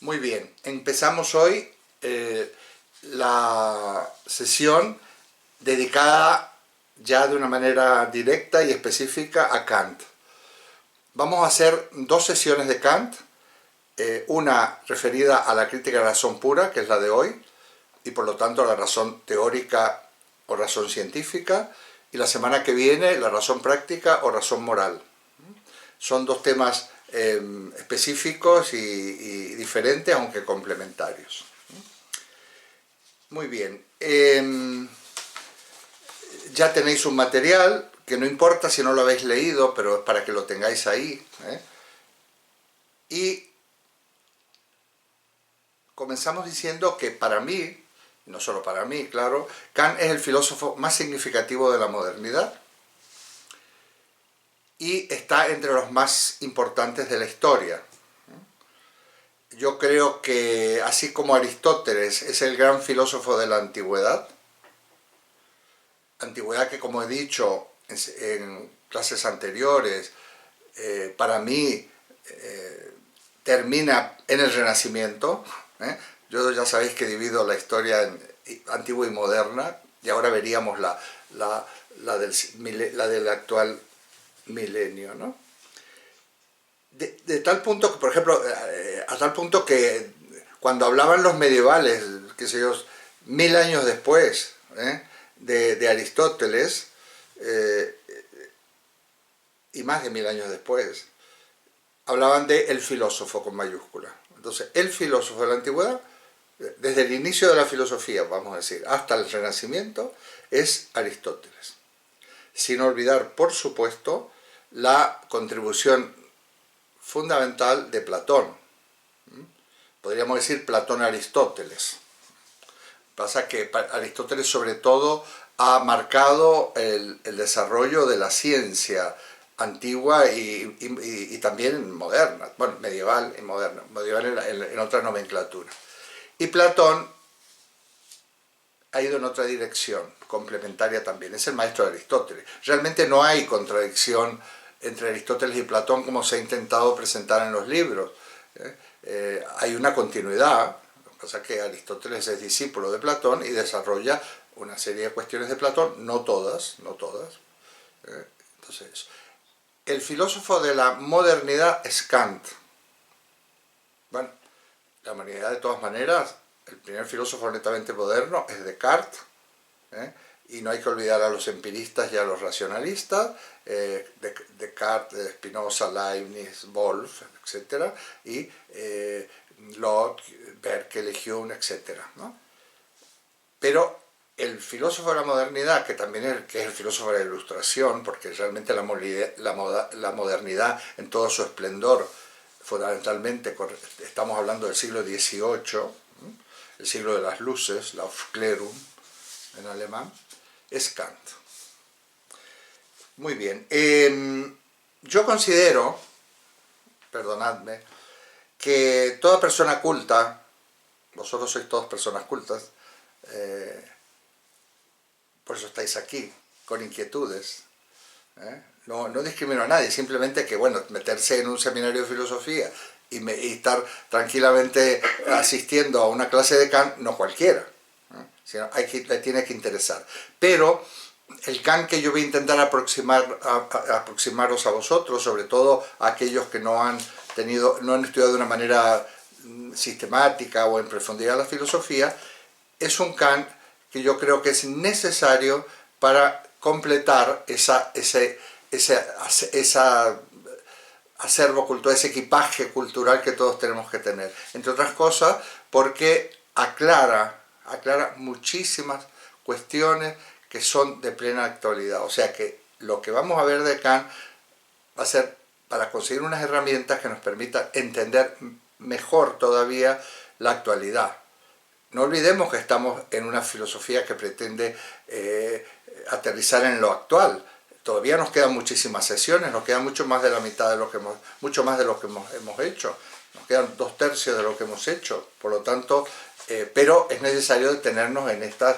Muy bien, empezamos hoy la sesión dedicada ya de una manera directa y específica a Kant. Vamos a hacer dos sesiones de Kant, una referida a la crítica de la razón pura, que es la de hoy, y por lo tanto a la razón teórica o razón científica, y la semana que viene la razón práctica o razón moral. Son dos temas específicos y diferentes, aunque complementarios. Muy bien. Ya tenéis un material, que no importa si no lo habéis leído, pero es para que lo tengáis ahí. Y comenzamos diciendo que para mí, no solo para mí, claro, Kant es el filósofo más significativo de la modernidad y está entre los más importantes de la historia. Yo creo que, así como Aristóteles es el gran filósofo de la antigüedad que, como he dicho en clases anteriores, para mí termina en el Renacimiento. Yo ya sabéis que divido la historia en antigua y moderna, y ahora veríamos la del actual milenio, ¿no? De tal punto que, por ejemplo, a tal punto que cuando hablaban los medievales, qué sé yo, 1000 años después de Aristóteles, y más de 1000 años después, hablaban de el filósofo con mayúscula. Entonces, el filósofo de la antigüedad, desde el inicio de la filosofía, vamos a decir, hasta el Renacimiento, es Aristóteles. Sin olvidar, por supuesto, la contribución fundamental de Platón. Podríamos decir Platón-Aristóteles. Pasa que Aristóteles sobre todo ha marcado el desarrollo de la ciencia antigua y también moderna, bueno, medieval y moderna, medieval en otra nomenclatura. Y Platón ha ido en otra dirección, complementaria también, es el maestro de Aristóteles. Realmente no hay contradicción entre Aristóteles y Platón como se ha intentado presentar en los libros. Hay una continuidad, lo que pasa es que Aristóteles es discípulo de Platón y desarrolla una serie de cuestiones de Platón, no todas. Entonces, el filósofo de la modernidad es Kant. Bueno, la modernidad de todas maneras, el primer filósofo netamente moderno es Descartes, y no hay que olvidar a los empiristas y a los racionalistas, Descartes, Spinoza, Leibniz, Wolff, etc., y Locke, Berkeley, Hume, etc., ¿no? Pero el filósofo de la modernidad, que también es el filósofo de la Ilustración, porque realmente la modernidad en todo su esplendor, fundamentalmente estamos hablando del siglo XVIII, el siglo de las luces, la Aufklärung en alemán, es Kant. Muy bien. Yo considero, perdonadme, que toda persona culta, vosotros sois todas personas cultas, por eso estáis aquí, con inquietudes. No discrimino a nadie, simplemente que, bueno, meterse en un seminario de filosofía y estar tranquilamente asistiendo a una clase de Kant, no cualquiera. Sino le tiene que interesar. Pero el Kant que yo voy a intentar aproximaros a vosotros, sobre todo a aquellos que no han estudiado de una manera sistemática o en profundidad la filosofía, es un Kant que yo creo que es necesario para completar ese acervo cultural, ese equipaje cultural que todos tenemos que tener. Entre otras cosas, porque aclara muchísimas cuestiones que son de plena actualidad. O sea que lo que vamos a ver de Kant va a ser para conseguir unas herramientas que nos permitan entender mejor todavía la actualidad. No olvidemos que estamos en una filosofía que pretende aterrizar en lo actual. Todavía nos quedan muchísimas sesiones, nos queda mucho más de la mitad de lo que hemos hecho. Nos quedan 2/3 de lo que hemos hecho. Por lo tanto, pero es necesario detenernos en estos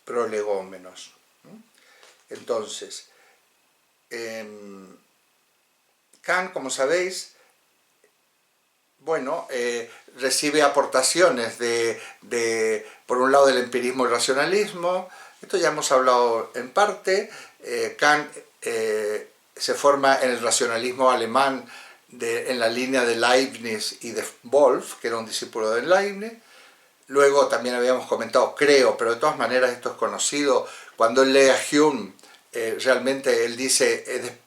prolegómenos. Entonces, Kant, como sabéis, bueno, recibe aportaciones por un lado, del empirismo y racionalismo. Esto ya hemos hablado en parte. Kant se forma en el racionalismo alemán en la línea de Leibniz y de Wolff, que era un discípulo de Leibniz. Luego también habíamos comentado, creo, pero de todas maneras esto es conocido, cuando él lee a Hume, realmente él dice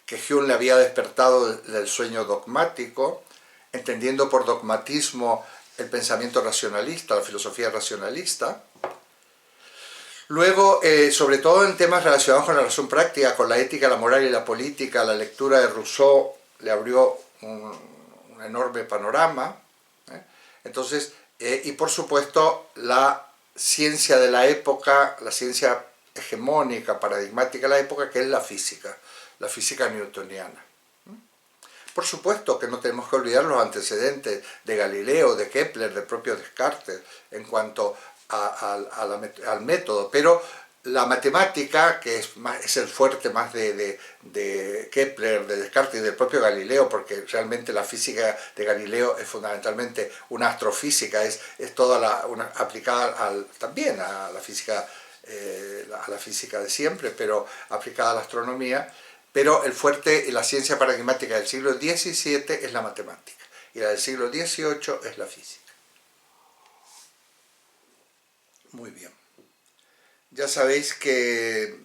que Hume le había despertado del sueño dogmático, entendiendo por dogmatismo el pensamiento racionalista, la filosofía racionalista. Luego, sobre todo en temas relacionados con la razón práctica, con la ética, la moral y la política, la lectura de Rousseau le abrió un enorme panorama. Entonces, y por supuesto, la ciencia de la época, la ciencia hegemónica, paradigmática de la época, que es la física newtoniana. Por supuesto que no tenemos que olvidar los antecedentes de Galileo, de Kepler, del propio Descartes, en cuanto al método, pero la matemática, que es el fuerte más de Kepler, de Descartes y del propio Galileo, porque realmente la física de Galileo es fundamentalmente una astrofísica, es toda aplicada también a la física de siempre, pero aplicada a la astronomía. Pero el fuerte y la ciencia paradigmática del siglo XVII es la matemática, y la del siglo XVIII es la física. Muy bien. Ya sabéis que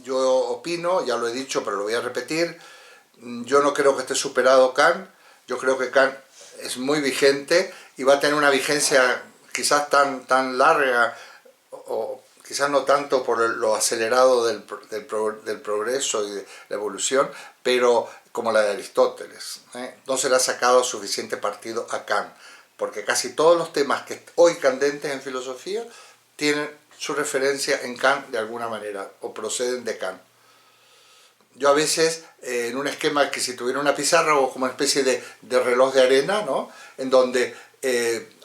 yo opino, ya lo he dicho, pero lo voy a repetir, yo no creo que esté superado Kant, yo creo que Kant es muy vigente y va a tener una vigencia quizás tan larga, o quizás no tanto por lo acelerado del progreso y de la evolución, pero como la de Aristóteles. No se le ha sacado suficiente partido a Kant, porque casi todos los temas que hoy candentes en filosofía tienen su referencia en Kant de alguna manera, o proceden de Kant. Yo a veces, en un esquema que si tuviera una pizarra o como una especie de reloj de arena, ¿no?, en donde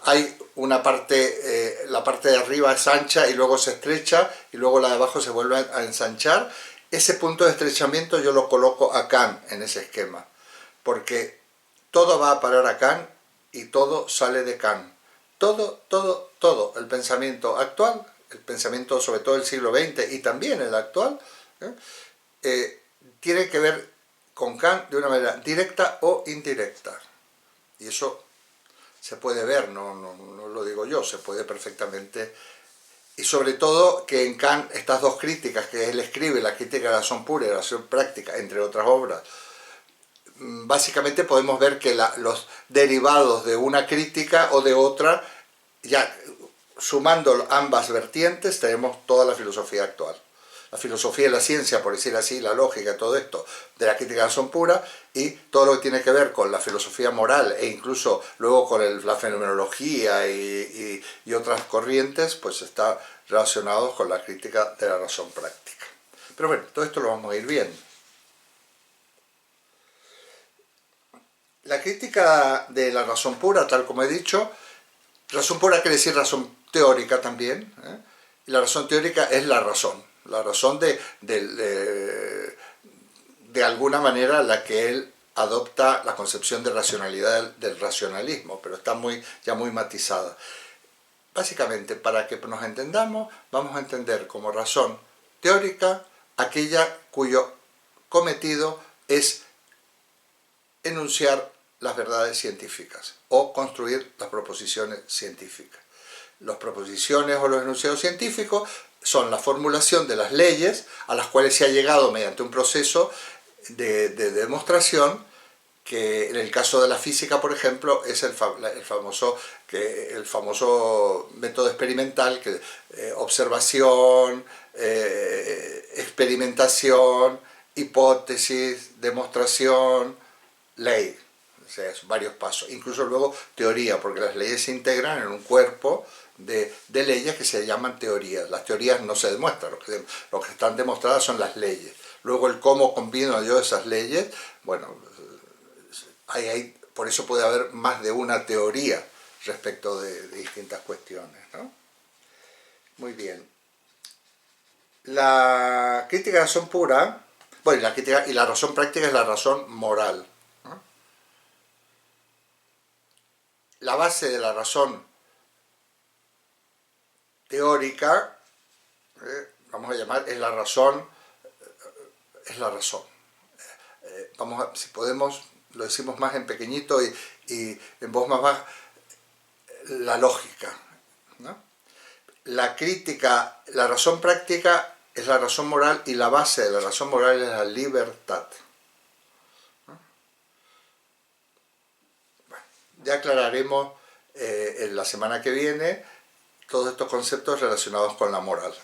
hay una parte, la parte de arriba es ancha y luego se estrecha y luego la de abajo se vuelve a ensanchar, ese punto de estrechamiento yo lo coloco a Kant en ese esquema, porque todo va a parar a Kant y todo sale de Kant. Todo, el pensamiento actual, el pensamiento sobre todo del siglo XX y también el actual, tiene que ver con Kant de una manera directa o indirecta. Y eso se puede ver, no lo digo yo, se puede perfectamente. Y sobre todo que en Kant estas dos críticas que él escribe, la crítica de la razón pura y la razón práctica, entre otras obras, básicamente podemos ver que los derivados de una crítica o de otra, ya sumando ambas vertientes, tenemos toda la filosofía actual. La filosofía y la ciencia, por decir así, la lógica, todo esto, de la crítica de la razón pura, y todo lo que tiene que ver con la filosofía moral e incluso luego con la fenomenología y otras corrientes, pues está relacionado con la crítica de la razón práctica. Pero bueno, todo esto lo vamos a ir viendo. La crítica de la razón pura, tal como he dicho, razón pura quiere decir razón teórica también, y la razón teórica es la razón de alguna manera la que él adopta la concepción de racionalidad del racionalismo, pero está ya muy matizada. Básicamente, para que nos entendamos, vamos a entender como razón teórica aquella cuyo cometido es enunciar las verdades científicas o construir las proposiciones científicas. Las proposiciones o los enunciados científicos son la formulación de las leyes a las cuales se ha llegado mediante un proceso de demostración, que en el caso de la física, por ejemplo, es el famoso método experimental, que observación, experimentación, hipótesis, demostración, ley. O sea, es varios pasos. Incluso luego teoría, porque las leyes se integran en un cuerpo de leyes que se llaman teorías. Las teorías no se demuestran, lo que están demostradas son las leyes. Luego el cómo combino yo esas leyes, bueno, por eso puede haber más de una teoría respecto de distintas cuestiones, ¿no? Muy bien. La crítica de la razón pura, bueno, la crítica y la razón práctica es la razón moral, ¿no? la base de la razón teórica, vamos a llamar, es la razón, si podemos, lo decimos más en pequeñito y en voz más baja, la lógica, ¿no? La crítica, la razón práctica es la razón moral y la base de la razón moral es la libertad. Bueno, ya aclararemos en la semana que viene todos estos conceptos relacionados con la moral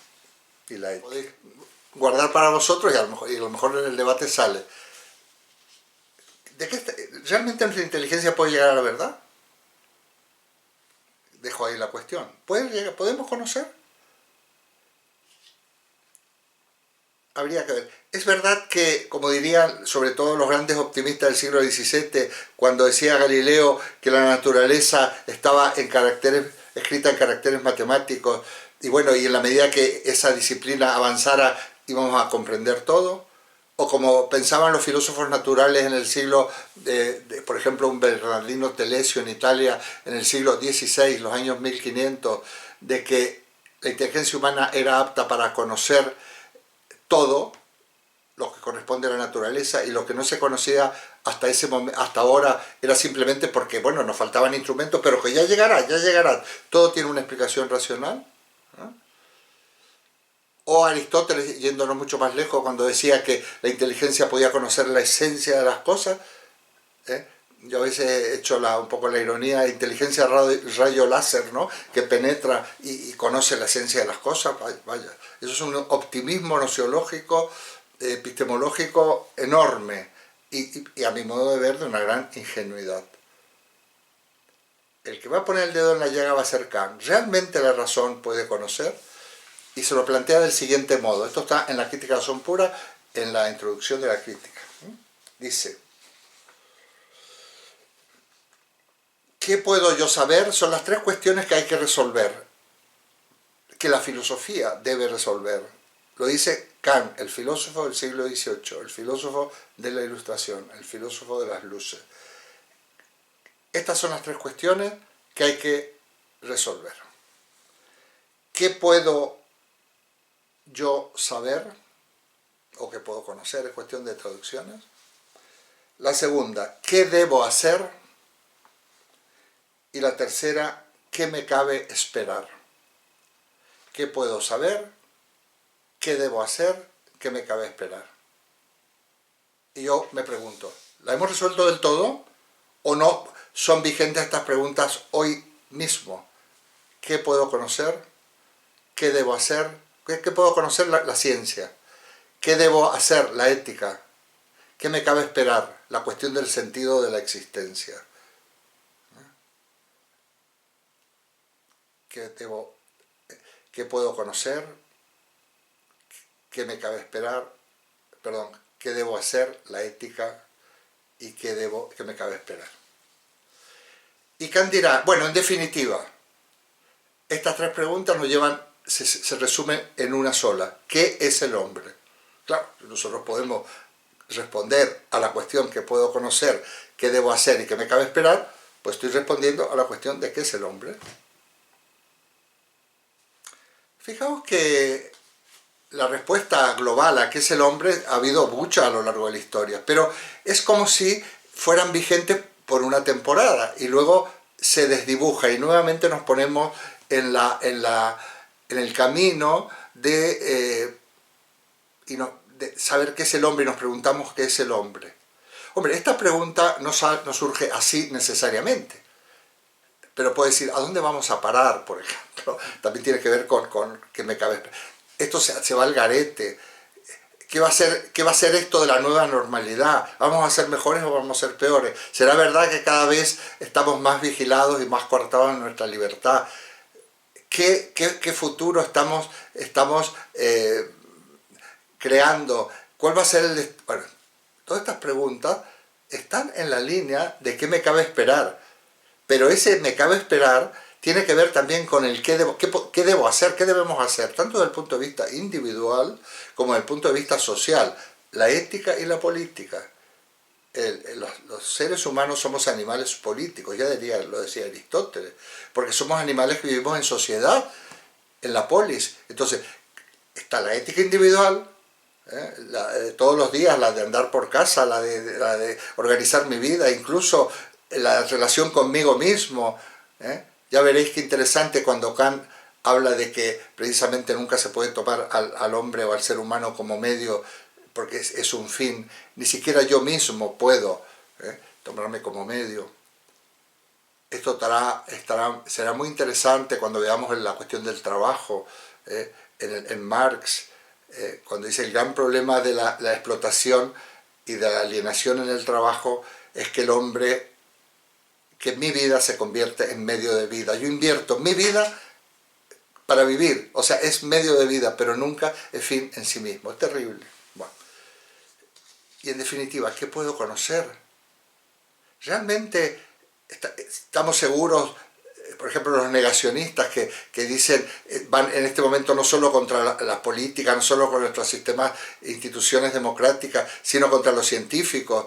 y la ética. Podéis guardar para vosotros y a lo mejor en el debate sale. ¿Realmente nuestra inteligencia puede llegar a la verdad? Dejo ahí la cuestión. ¿Podemos conocer? Habría que ver. Es verdad que, como dirían sobre todo los grandes optimistas del siglo XVII, cuando decía Galileo que la naturaleza estaba escrita en caracteres matemáticos, y bueno, y en la medida que esa disciplina avanzara íbamos a comprender todo, o como pensaban los filósofos naturales en el siglo, por ejemplo, un Bernardino Telesio en Italia en el siglo XVI, los años 1500, de que la inteligencia humana era apta para conocer todo lo que corresponde a la naturaleza y lo que no se conocía hasta ese momento, hasta ahora, era simplemente porque, bueno, nos faltaban instrumentos, pero que ya llegará, todo tiene una explicación racional, ¿no? O Aristóteles, yéndonos mucho más lejos, cuando decía que la inteligencia podía conocer la esencia de las cosas, ¿eh? Yo a veces he hecho un poco la ironía de inteligencia rayo láser, ¿no? Que penetra y conoce la esencia de las cosas. Vaya, eso es un optimismo nociológico, epistemológico enorme y a mi modo de ver de una gran ingenuidad. El que va a poner el dedo en la llaga va a ser Kant. ¿Realmente la razón puede conocer? Y se lo plantea del siguiente modo. Esto está en la Crítica de la Razón Pura, en la introducción de la crítica. Dice: ¿qué puedo yo saber? Son las tres cuestiones que hay que resolver, que la filosofía debe resolver. Lo dice Kant, el filósofo del siglo XVIII, el filósofo de la Ilustración, el filósofo de las luces. Estas son las tres cuestiones que hay que resolver. ¿Qué puedo yo saber o qué puedo conocer? Es cuestión de traducciones. La segunda, ¿qué debo hacer? Y la tercera, ¿qué me cabe esperar? ¿Qué puedo saber? ¿Qué debo hacer? ¿Qué me cabe esperar? Y yo me pregunto, ¿la hemos resuelto del todo? ¿O no son vigentes estas preguntas hoy mismo? ¿Qué puedo conocer? ¿Qué debo hacer? ¿Qué puedo conocer? La ciencia. ¿Qué debo hacer? La ética. ¿Qué me cabe esperar? La cuestión del sentido de la existencia. ¿Qué puedo conocer? ¿Qué me cabe esperar? Perdón, ¿qué debo hacer? La ética. ¿Y qué me cabe esperar? Y Kant dirá, bueno, en definitiva, estas tres preguntas nos llevan, se resumen en una sola. ¿Qué es el hombre? Claro, nosotros podemos responder a la cuestión que puedo conocer, qué debo hacer y qué me cabe esperar, pues estoy respondiendo a la cuestión de qué es el hombre. Fijaos que la respuesta global a qué es el hombre ha habido mucha a lo largo de la historia, pero es como si fueran vigentes por una temporada y luego se desdibuja y nuevamente nos ponemos en el camino de saber qué es el hombre y nos preguntamos qué es el hombre. Hombre, esta pregunta no surge así necesariamente, pero puede decir, ¿a dónde vamos a parar, por ejemplo? También tiene que ver con qué me cabe. Esto se va al garete. ¿Qué va a ser esto de la nueva normalidad? ¿Vamos a ser mejores o vamos a ser peores? ¿Será verdad que cada vez estamos más vigilados y más coartados en nuestra libertad? ¿Qué futuro estamos creando? ¿Cuál va a ser el... Bueno, todas estas preguntas están en la línea de qué me cabe esperar. Pero ese me cabe esperar tiene que ver también con el qué debo hacer, qué debemos hacer, tanto desde el punto de vista individual como desde el punto de vista social, la ética y la política. los seres humanos somos animales políticos, ya lo decía Aristóteles, porque somos animales que vivimos en sociedad, en la polis. Entonces, está la ética individual, todos los días, la de andar por casa, la de organizar mi vida, incluso la relación conmigo mismo. Ya veréis qué interesante cuando Kant habla de que precisamente nunca se puede tomar al hombre o al ser humano como medio, porque es un fin. Ni siquiera yo mismo puedo tomarme como medio. Esto será muy interesante cuando veamos la cuestión del trabajo, en Marx, cuando dice el gran problema de la explotación y de la alienación en el trabajo es que el hombre, que mi vida se convierte en medio de vida. Yo invierto mi vida para vivir, o sea, es medio de vida, pero nunca es fin en sí mismo. Es terrible. Bueno. Y en definitiva, ¿qué puedo conocer? ¿Realmente estamos seguros? Por ejemplo, los negacionistas que dicen, van en este momento no solo contra la política, no solo con nuestros sistemas, instituciones democráticas, sino contra los científicos,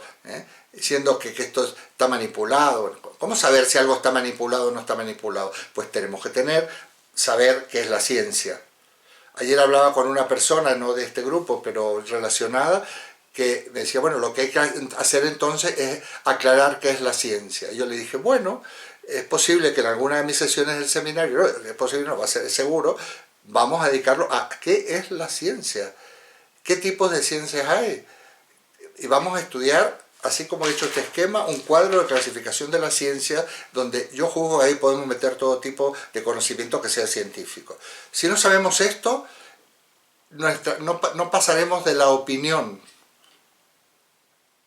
diciendo que esto está manipulado. ¿Cómo saber si algo está manipulado o no está manipulado? Pues tenemos que saber qué es la ciencia. Ayer hablaba con una persona, no de este grupo, pero relacionada, que me decía, bueno, lo que hay que hacer entonces es aclarar qué es la ciencia. Y yo le dije, bueno, es posible que en alguna de mis sesiones del seminario, es posible, no va a ser seguro, vamos a dedicarlo a qué es la ciencia, qué tipos de ciencias hay. Y vamos a estudiar, así como he hecho este esquema, un cuadro de clasificación de la ciencia, donde yo juzgo ahí podemos meter todo tipo de conocimiento que sea científico. Si no sabemos esto, no pasaremos de la opinión.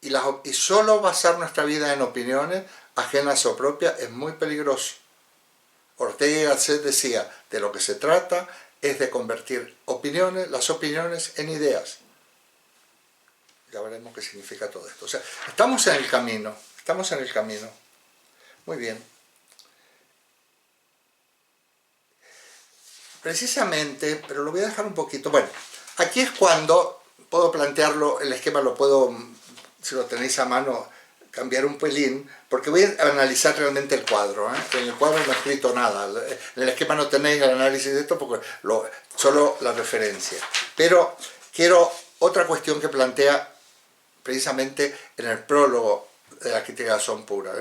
Y solo basar nuestra vida en opiniones ajenas o propias es muy peligroso. Ortega y Gasset decía, de lo que se trata es de convertir las opiniones en ideas. Ya veremos qué significa todo esto. O sea, estamos en el camino. Muy bien. Precisamente, pero lo voy a dejar un poquito. Bueno, aquí es cuando puedo plantearlo, el esquema lo puedo, si lo tenéis a mano, cambiar un pelín, porque voy a analizar realmente el cuadro. En el cuadro no he escrito nada, en el esquema no tenéis el análisis de esto, porque solo la referencia. Pero quiero otra cuestión que plantea precisamente en el prólogo de la crítica de la razón pura.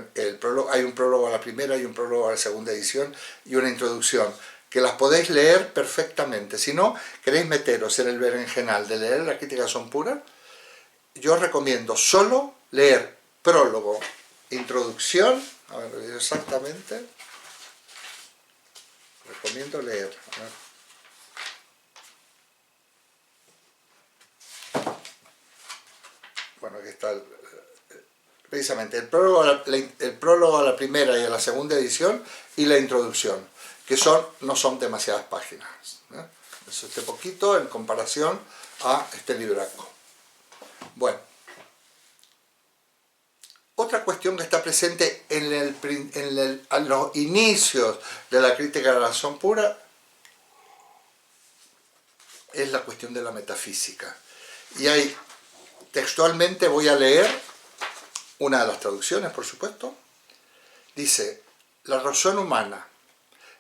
Hay un prólogo a la primera y un prólogo a la segunda edición y una introducción, que las podéis leer perfectamente. Si no queréis meteros en el berenjenal de leer la crítica de la razón pura, yo os recomiendo solo leer prólogo, introducción, a ver, exactamente, recomiendo leer, bueno, aquí está precisamente el prólogo a la primera y a la segunda edición y la introducción, que no son demasiadas páginas, es este poquito en comparación a este libraco. Bueno, otra cuestión que está presente a los inicios de la crítica de la razón pura es la cuestión de la metafísica. Y ahí, textualmente voy a leer una de las traducciones, por supuesto. Dice, la razón humana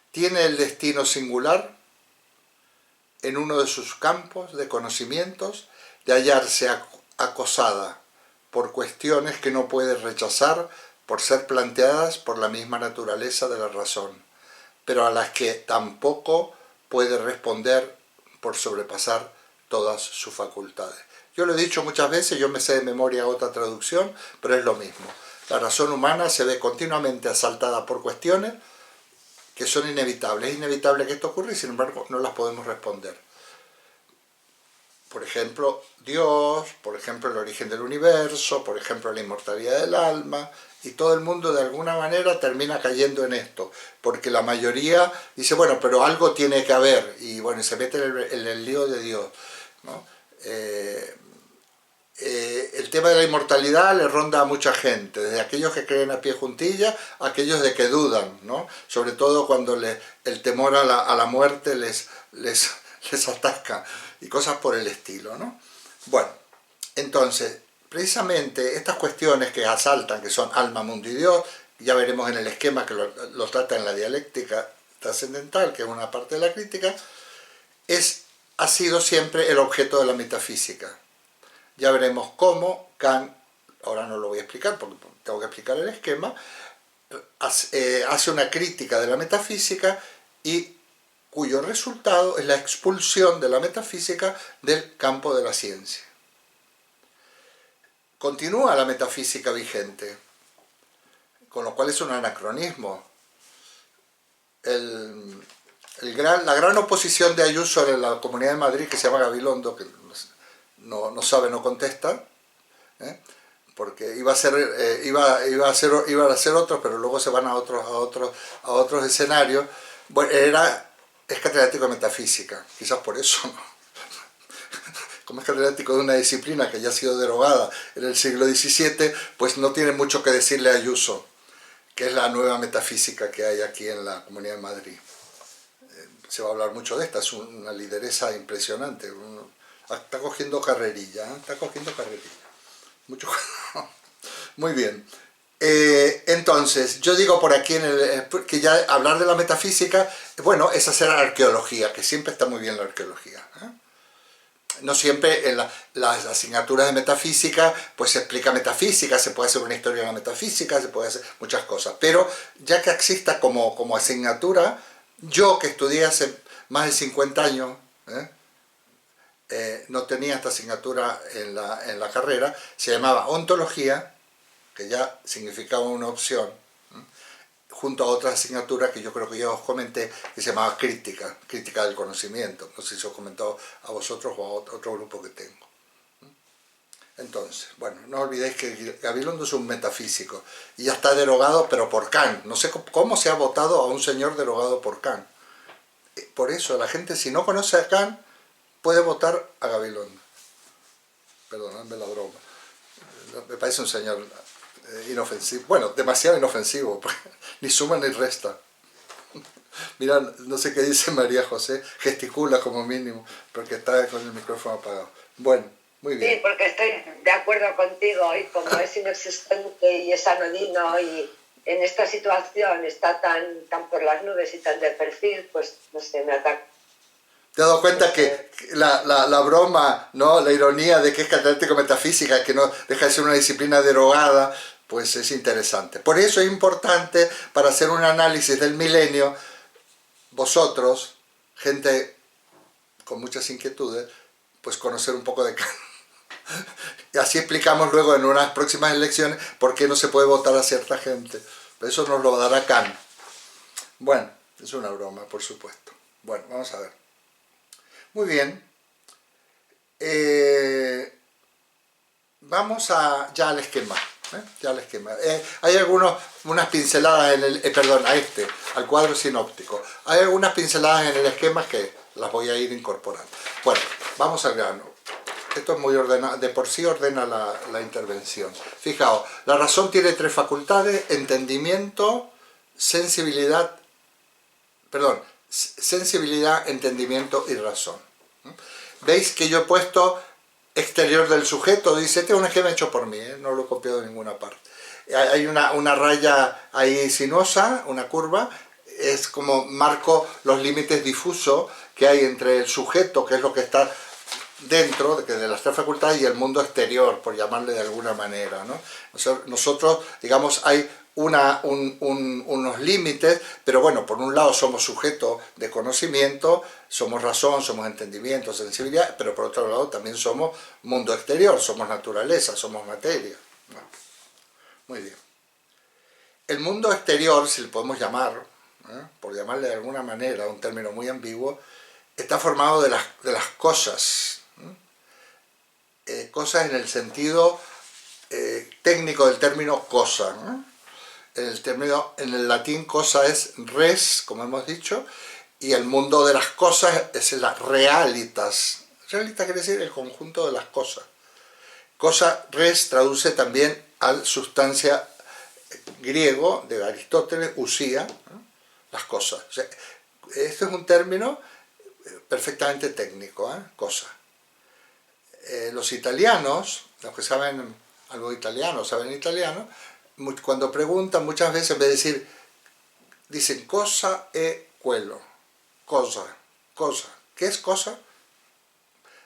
tiene el destino singular en uno de sus campos de conocimientos de hallarse acosada por cuestiones que no puede rechazar por ser planteadas por la misma naturaleza de la razón, pero a las que tampoco puede responder por sobrepasar todas sus facultades. Yo lo he dicho muchas veces, yo me sé de memoria otra traducción, pero es lo mismo. La razón humana se ve continuamente asaltada por cuestiones que son inevitables. Es inevitable que esto ocurra y sin embargo no las podemos responder. Por ejemplo, Dios, por ejemplo, el origen del universo, por ejemplo, la inmortalidad del alma, y todo el mundo de alguna manera termina cayendo en esto, porque la mayoría dice, bueno, pero algo tiene que haber, y bueno, se mete en el lío de Dios, ¿no? El tema de la inmortalidad le ronda a mucha gente, desde aquellos que creen a pie juntilla, a aquellos de que dudan, ¿no? Sobre todo cuando el temor a la muerte les ataca, y cosas por el estilo, ¿no? Bueno, entonces, precisamente estas cuestiones que asaltan, que son alma, mundo y Dios, ya veremos en el esquema que lo trata en la dialéctica trascendental, que es una parte de la crítica, ha sido siempre el objeto de la metafísica. Ya veremos cómo Kant, ahora no lo voy a explicar porque tengo que explicar el esquema, hace una crítica de la metafísica y cuyo resultado es la expulsión de la metafísica del campo de la ciencia. Continúa la metafísica vigente, con lo cual es un anacronismo. La gran oposición de Ayuso en la Comunidad de Madrid, que se llama Gabilondo, que no sabe, no contesta, porque iba a ser otros, pero luego se van a otros escenarios. Bueno, es catedrático de metafísica, quizás por eso, ¿no? Como es catedrático de una disciplina que ya ha sido derogada en el siglo XVII, pues no tiene mucho que decirle a Ayuso, que es la nueva metafísica que hay aquí en la Comunidad de Madrid. Se va a hablar mucho de esta, es una lideresa impresionante. Está cogiendo carrerilla, está cogiendo carrerilla. Mucho. Muy bien. Entonces, yo digo por aquí que ya hablar de la metafísica, bueno, es hacer arqueología, que siempre está muy bien la arqueología. No siempre en las asignaturas de metafísica pues se explica metafísica, se puede hacer una historia de la metafísica, se puede hacer muchas cosas, pero ya que exista como asignatura, yo que estudié hace más de 50 años, no tenía esta asignatura en la carrera, se llamaba ontología, que ya significaba una opción, junto a otra asignatura que yo creo que ya os comenté, que se llamaba crítica del conocimiento. No sé si os he comentado a vosotros o a otro grupo que tengo. Entonces, bueno, no olvidéis que Gabilondo es un metafísico y ya está derogado, pero por Kant. No sé cómo se ha votado a un señor derogado por Kant. Por eso, la gente, si no conoce a Kant, puede votar a Gabilondo. Perdonadme la broma. Me parece un señor inofensivo. Bueno, demasiado inofensivo. Ni suma ni resta. Mira, no sé qué dice María José, gesticula como mínimo, porque está con el micrófono apagado. Bueno, muy bien. Sí, porque estoy de acuerdo contigo, y como es inexistente y es anodino y en esta situación está tan por las nubes y tan de perfil, pues no sé, me ataca. ¿Te has dado cuenta que la broma, ¿no? La ironía de que es catedrático de metafísica, que no deja de ser una disciplina derogada, pues es interesante. Por eso es importante, para hacer un análisis del milenio, vosotros, gente con muchas inquietudes, pues conocer un poco de Kant. Y así explicamos luego en unas próximas elecciones por qué no se puede votar a cierta gente. Eso nos lo dará Kant. Bueno, es una broma, por supuesto. Bueno, vamos a ver. Muy bien. Vamos ya al esquema. Ya al esquema. Hay unas pinceladas en el, al cuadro sinóptico. Hay algunas pinceladas en el esquema que las voy a ir incorporando. Bueno, vamos al grano. Esto es muy ordenado, de por sí ordena la intervención. Fijaos, la razón tiene tres facultades: entendimiento, sensibilidad, entendimiento y razón. ¿Veis que yo he puesto exterior del sujeto? Dice, este es un esquema hecho por mí, no lo he copiado de ninguna parte. Hay una raya ahí sinuosa, una curva, es como marco los límites difusos que hay entre el sujeto, que es lo que está dentro de las tres facultades, y el mundo exterior, por llamarle de alguna manera, ¿no? Nosotros, digamos, hay unos límites, pero bueno, por un lado somos sujetos de conocimiento, somos razón, somos entendimiento, sensibilidad, pero por otro lado también somos mundo exterior, somos naturaleza, somos materia. Bueno, muy bien. El mundo exterior, si le podemos llamar, por llamarle de alguna manera, un término muy ambiguo, está formado de las cosas. Cosas en el sentido técnico del término cosa. En el latín cosa es res, como hemos dicho, y el mundo de las cosas es la realitas. Realitas quiere decir el conjunto de las cosas. Cosa, res, traduce también al sustancia griego de Aristóteles, usía, las cosas. O sea, esto es un término perfectamente técnico, cosa. Los italianos los que saben algo de italiano, saben italiano, cuando preguntan muchas veces en vez de decir, dicen cosa e quello, cosa, cosa. ¿Qué es cosa?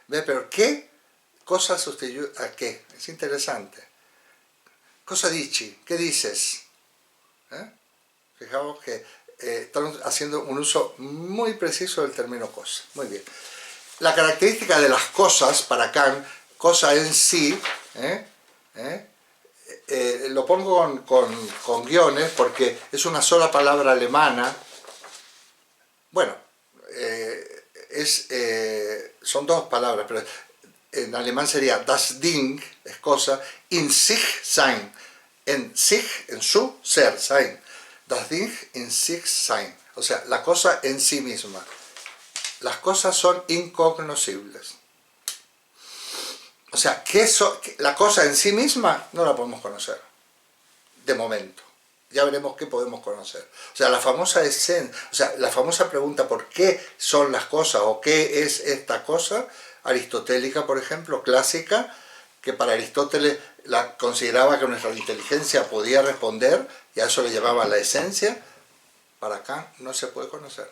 ¿Ve? Pero ¿qué cosa sustituye a qué? Es interesante. Cosa dici? ¿Qué dices? Fijaos que estamos haciendo un uso muy preciso del término cosa. Muy bien. La característica de las cosas para Kant, cosa en sí, lo pongo con guiones porque es una sola palabra alemana. Bueno, son dos palabras, pero en alemán sería das Ding, es cosa, in sich sein, en sich, en su ser, sein, das Ding in sich sein, o sea, la cosa en sí misma. Las cosas son incognoscibles. O sea, la cosa en sí misma no la podemos conocer, de momento. Ya veremos qué podemos conocer. O sea, la famosa pregunta ¿por qué son las cosas o qué es esta cosa? Aristotélica, por ejemplo, clásica, que para Aristóteles consideraba que nuestra inteligencia podía responder, y a eso le llamaba la esencia. Para Kant no se puede conocer.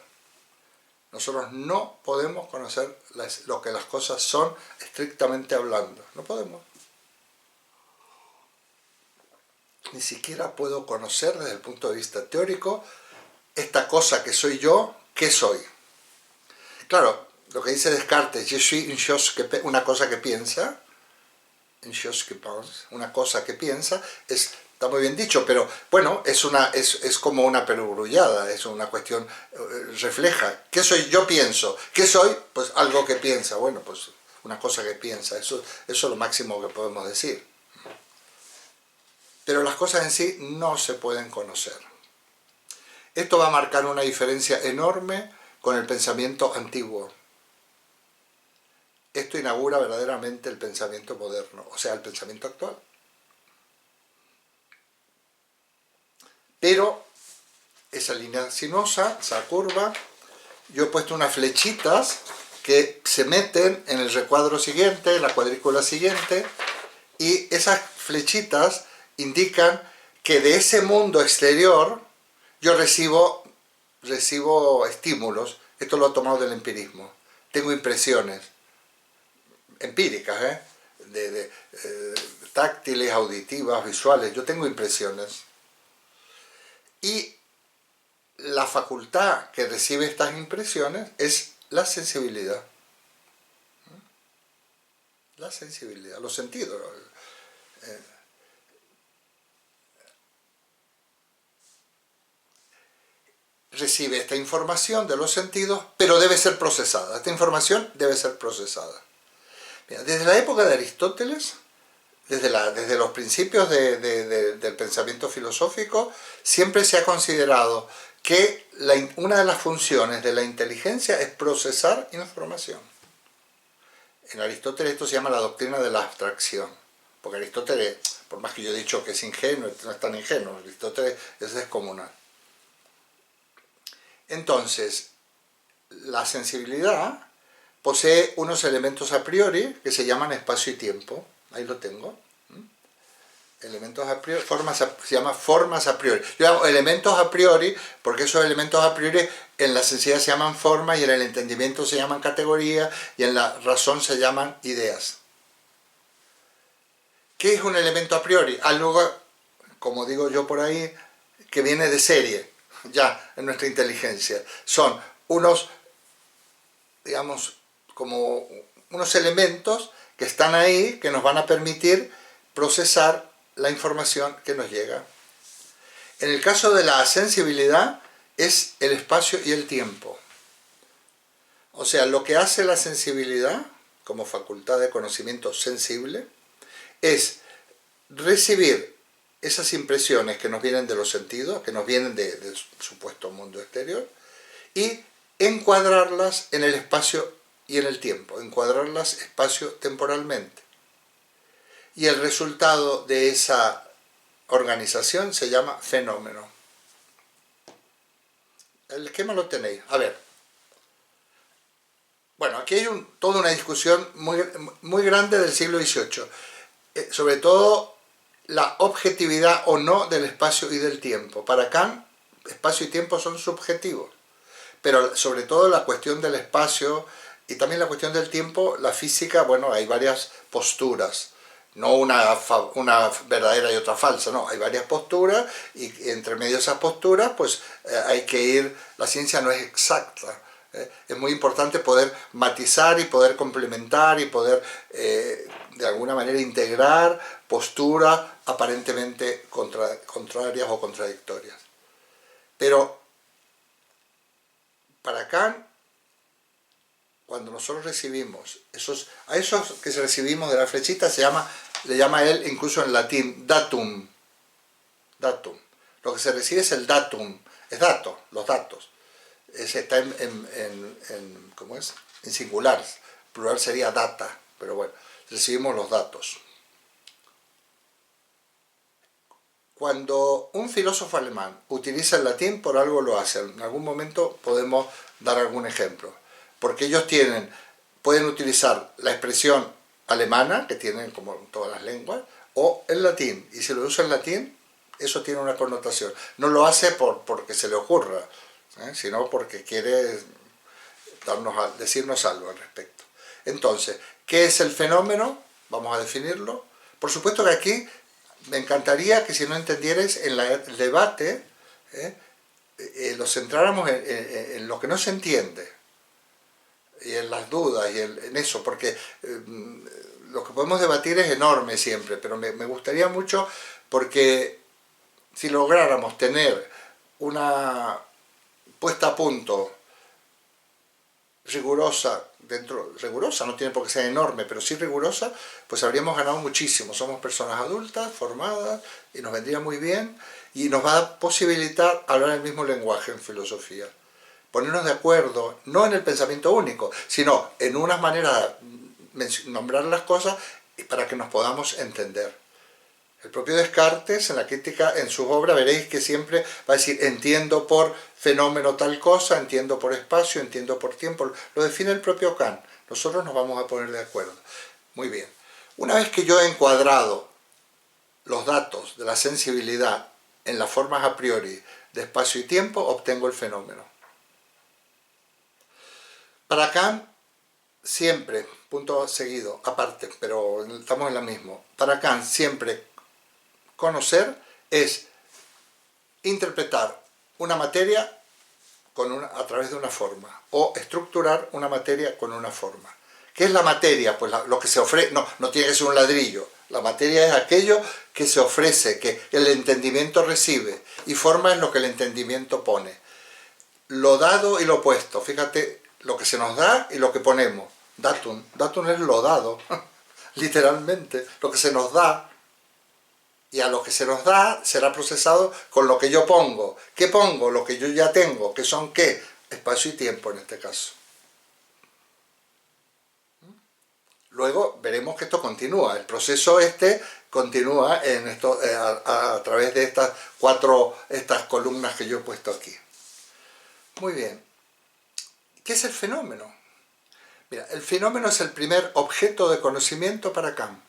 Nosotros no podemos conocer lo que las cosas son estrictamente hablando. No podemos. Ni siquiera puedo conocer desde el punto de vista teórico esta cosa que soy yo, ¿qué soy? Claro, lo que dice Descartes, je suis une chose una cosa que piensa, une chose que pense, una cosa que piensa, está muy bien dicho, pero bueno, es como una perogrullada, es una cuestión, refleja, ¿qué soy? Yo pienso, ¿qué soy? Pues algo que piensa, bueno, pues una cosa que piensa, eso es lo máximo que podemos decir. Pero las cosas en sí no se pueden conocer. Esto va a marcar una diferencia enorme con el pensamiento antiguo. Esto inaugura verdaderamente el pensamiento moderno, o sea, el pensamiento actual. Pero esa línea sinuosa, esa curva, yo he puesto unas flechitas que se meten en el recuadro siguiente, en la cuadrícula siguiente, y esas flechitas indican que de ese mundo exterior yo recibo estímulos. Esto lo he tomado del empirismo. Tengo impresiones empíricas, táctiles, auditivas, visuales. Yo tengo impresiones. Y la facultad que recibe estas impresiones es la sensibilidad. La sensibilidad, los sentidos. Recibe esta información de los sentidos, pero debe ser procesada. Esta información debe ser procesada. Mira, desde la época de Aristóteles, desde los principios del pensamiento filosófico, siempre se ha considerado que una de las funciones de la inteligencia es procesar información. En Aristóteles esto se llama la doctrina de la abstracción, porque Aristóteles, por más que yo he dicho que es ingenuo, no es tan ingenuo, Aristóteles es descomunal. Entonces, la sensibilidad posee unos elementos a priori que se llaman espacio y tiempo. Ahí lo tengo. Elementos a priori, se llama formas a priori. Yo llamo elementos a priori porque esos elementos a priori en la sensibilidad se llaman formas y en el entendimiento se llaman categorías y en la razón se llaman ideas. ¿Qué es un elemento a priori? Algo, como digo yo por ahí, que viene de serie, ya en nuestra inteligencia. Son unos, digamos, como unos elementos que están ahí, que nos van a permitir procesar la información que nos llega. En el caso de la sensibilidad es el espacio y el tiempo. O sea, lo que hace la sensibilidad, como facultad de conocimiento sensible, es recibir esas impresiones que nos vienen de los sentidos, que nos vienen del supuesto mundo exterior, y encuadrarlas en el espacio y en el tiempo, encuadrarlas espacio-temporalmente. Y el resultado de esa organización se llama fenómeno. El esquema lo tenéis. A ver. Bueno, aquí hay toda una discusión muy grande del siglo XVIII. sobre todo la objetividad o no del espacio y del tiempo. Para Kant, espacio y tiempo son subjetivos, pero sobre todo la cuestión del espacio y también la cuestión del tiempo, la física, bueno, hay varias posturas, no una verdadera y otra falsa, no, hay varias posturas y entre medio de esas posturas pues hay que ir, la ciencia no es exacta. Es muy importante poder matizar y poder complementar y poder de alguna manera integrar posturas aparentemente contrarias o contradictorias. Pero para Kant, cuando nosotros recibimos a esos que recibimos de la flechita le llama él incluso en latín datum. Datum. Lo que se recibe es el datum, es dato, los datos. Está ¿cómo es? En singular, plural sería data, pero bueno, recibimos los datos. Cuando un filósofo alemán utiliza el latín, por algo lo hace. En algún momento podemos dar algún ejemplo. Porque ellos pueden utilizar la expresión alemana, que tienen como todas las lenguas, o el latín. Y si lo usa en latín, eso tiene una connotación. No lo hace porque se le ocurra, sino porque quiere decirnos algo al respecto. Entonces, ¿qué es el fenómeno? Vamos a definirlo. Por supuesto que aquí me encantaría que si no entendierais en el debate, lo centráramos en lo que no se entiende, y en las dudas, y en eso, porque lo que podemos debatir es enorme siempre, pero me gustaría mucho, porque si lográramos tener una puesta a punto rigurosa, rigurosa, no tiene por qué ser enorme, pero sí rigurosa, pues habríamos ganado muchísimo. Somos personas adultas, formadas, y nos vendría muy bien, y nos va a posibilitar hablar el mismo lenguaje en filosofía. Ponernos de acuerdo, no en el pensamiento único, sino en unas maneras de nombrar las cosas para que nos podamos entender. El propio Descartes, en la crítica, en sus obras, veréis que siempre va a decir, entiendo por fenómeno tal cosa, entiendo por espacio, entiendo por tiempo. Lo define el propio Kant. Nosotros nos vamos a poner de acuerdo. Muy bien. Una vez que yo he encuadrado los datos de la sensibilidad en las formas a priori de espacio y tiempo, obtengo el fenómeno. Para Kant, siempre, punto seguido, aparte, pero estamos en la misma. Para Kant, siempre conocer es interpretar una materia a través de una forma, o estructurar una materia con una forma. ¿Qué es la materia? Pues lo que se ofrece, no tiene que ser un ladrillo. La materia es aquello que se ofrece, que el entendimiento recibe, y forma es lo que el entendimiento pone. Lo dado y lo puesto, fíjate, lo que se nos da y lo que ponemos. Datum es lo dado, literalmente, lo que se nos da. Y a lo que se nos da será procesado con lo que yo pongo. ¿Qué pongo? Lo que yo ya tengo. ¿Qué son qué? Espacio y tiempo en este caso. Luego veremos que esto continúa. El proceso continúa a través de estas columnas que yo he puesto aquí. Muy bien. ¿Qué es el fenómeno? Mira, el fenómeno es el primer objeto de conocimiento para Kant.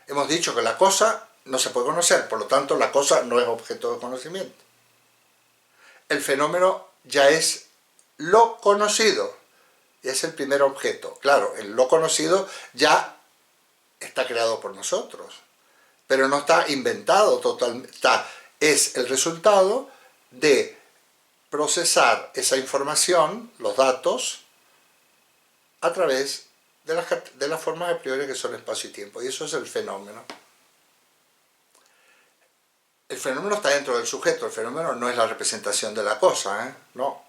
Hemos dicho que la cosa no se puede conocer, por lo tanto la cosa no es objeto de conocimiento. El fenómeno ya es lo conocido, y es el primer objeto. Claro, el lo conocido ya está creado por nosotros, pero no está inventado totalmente, es el resultado de procesar esa información, los datos, a través de las formas a priori que son espacio y tiempo, y eso es el fenómeno. El fenómeno está dentro del sujeto, el fenómeno no es la representación de la cosa, no.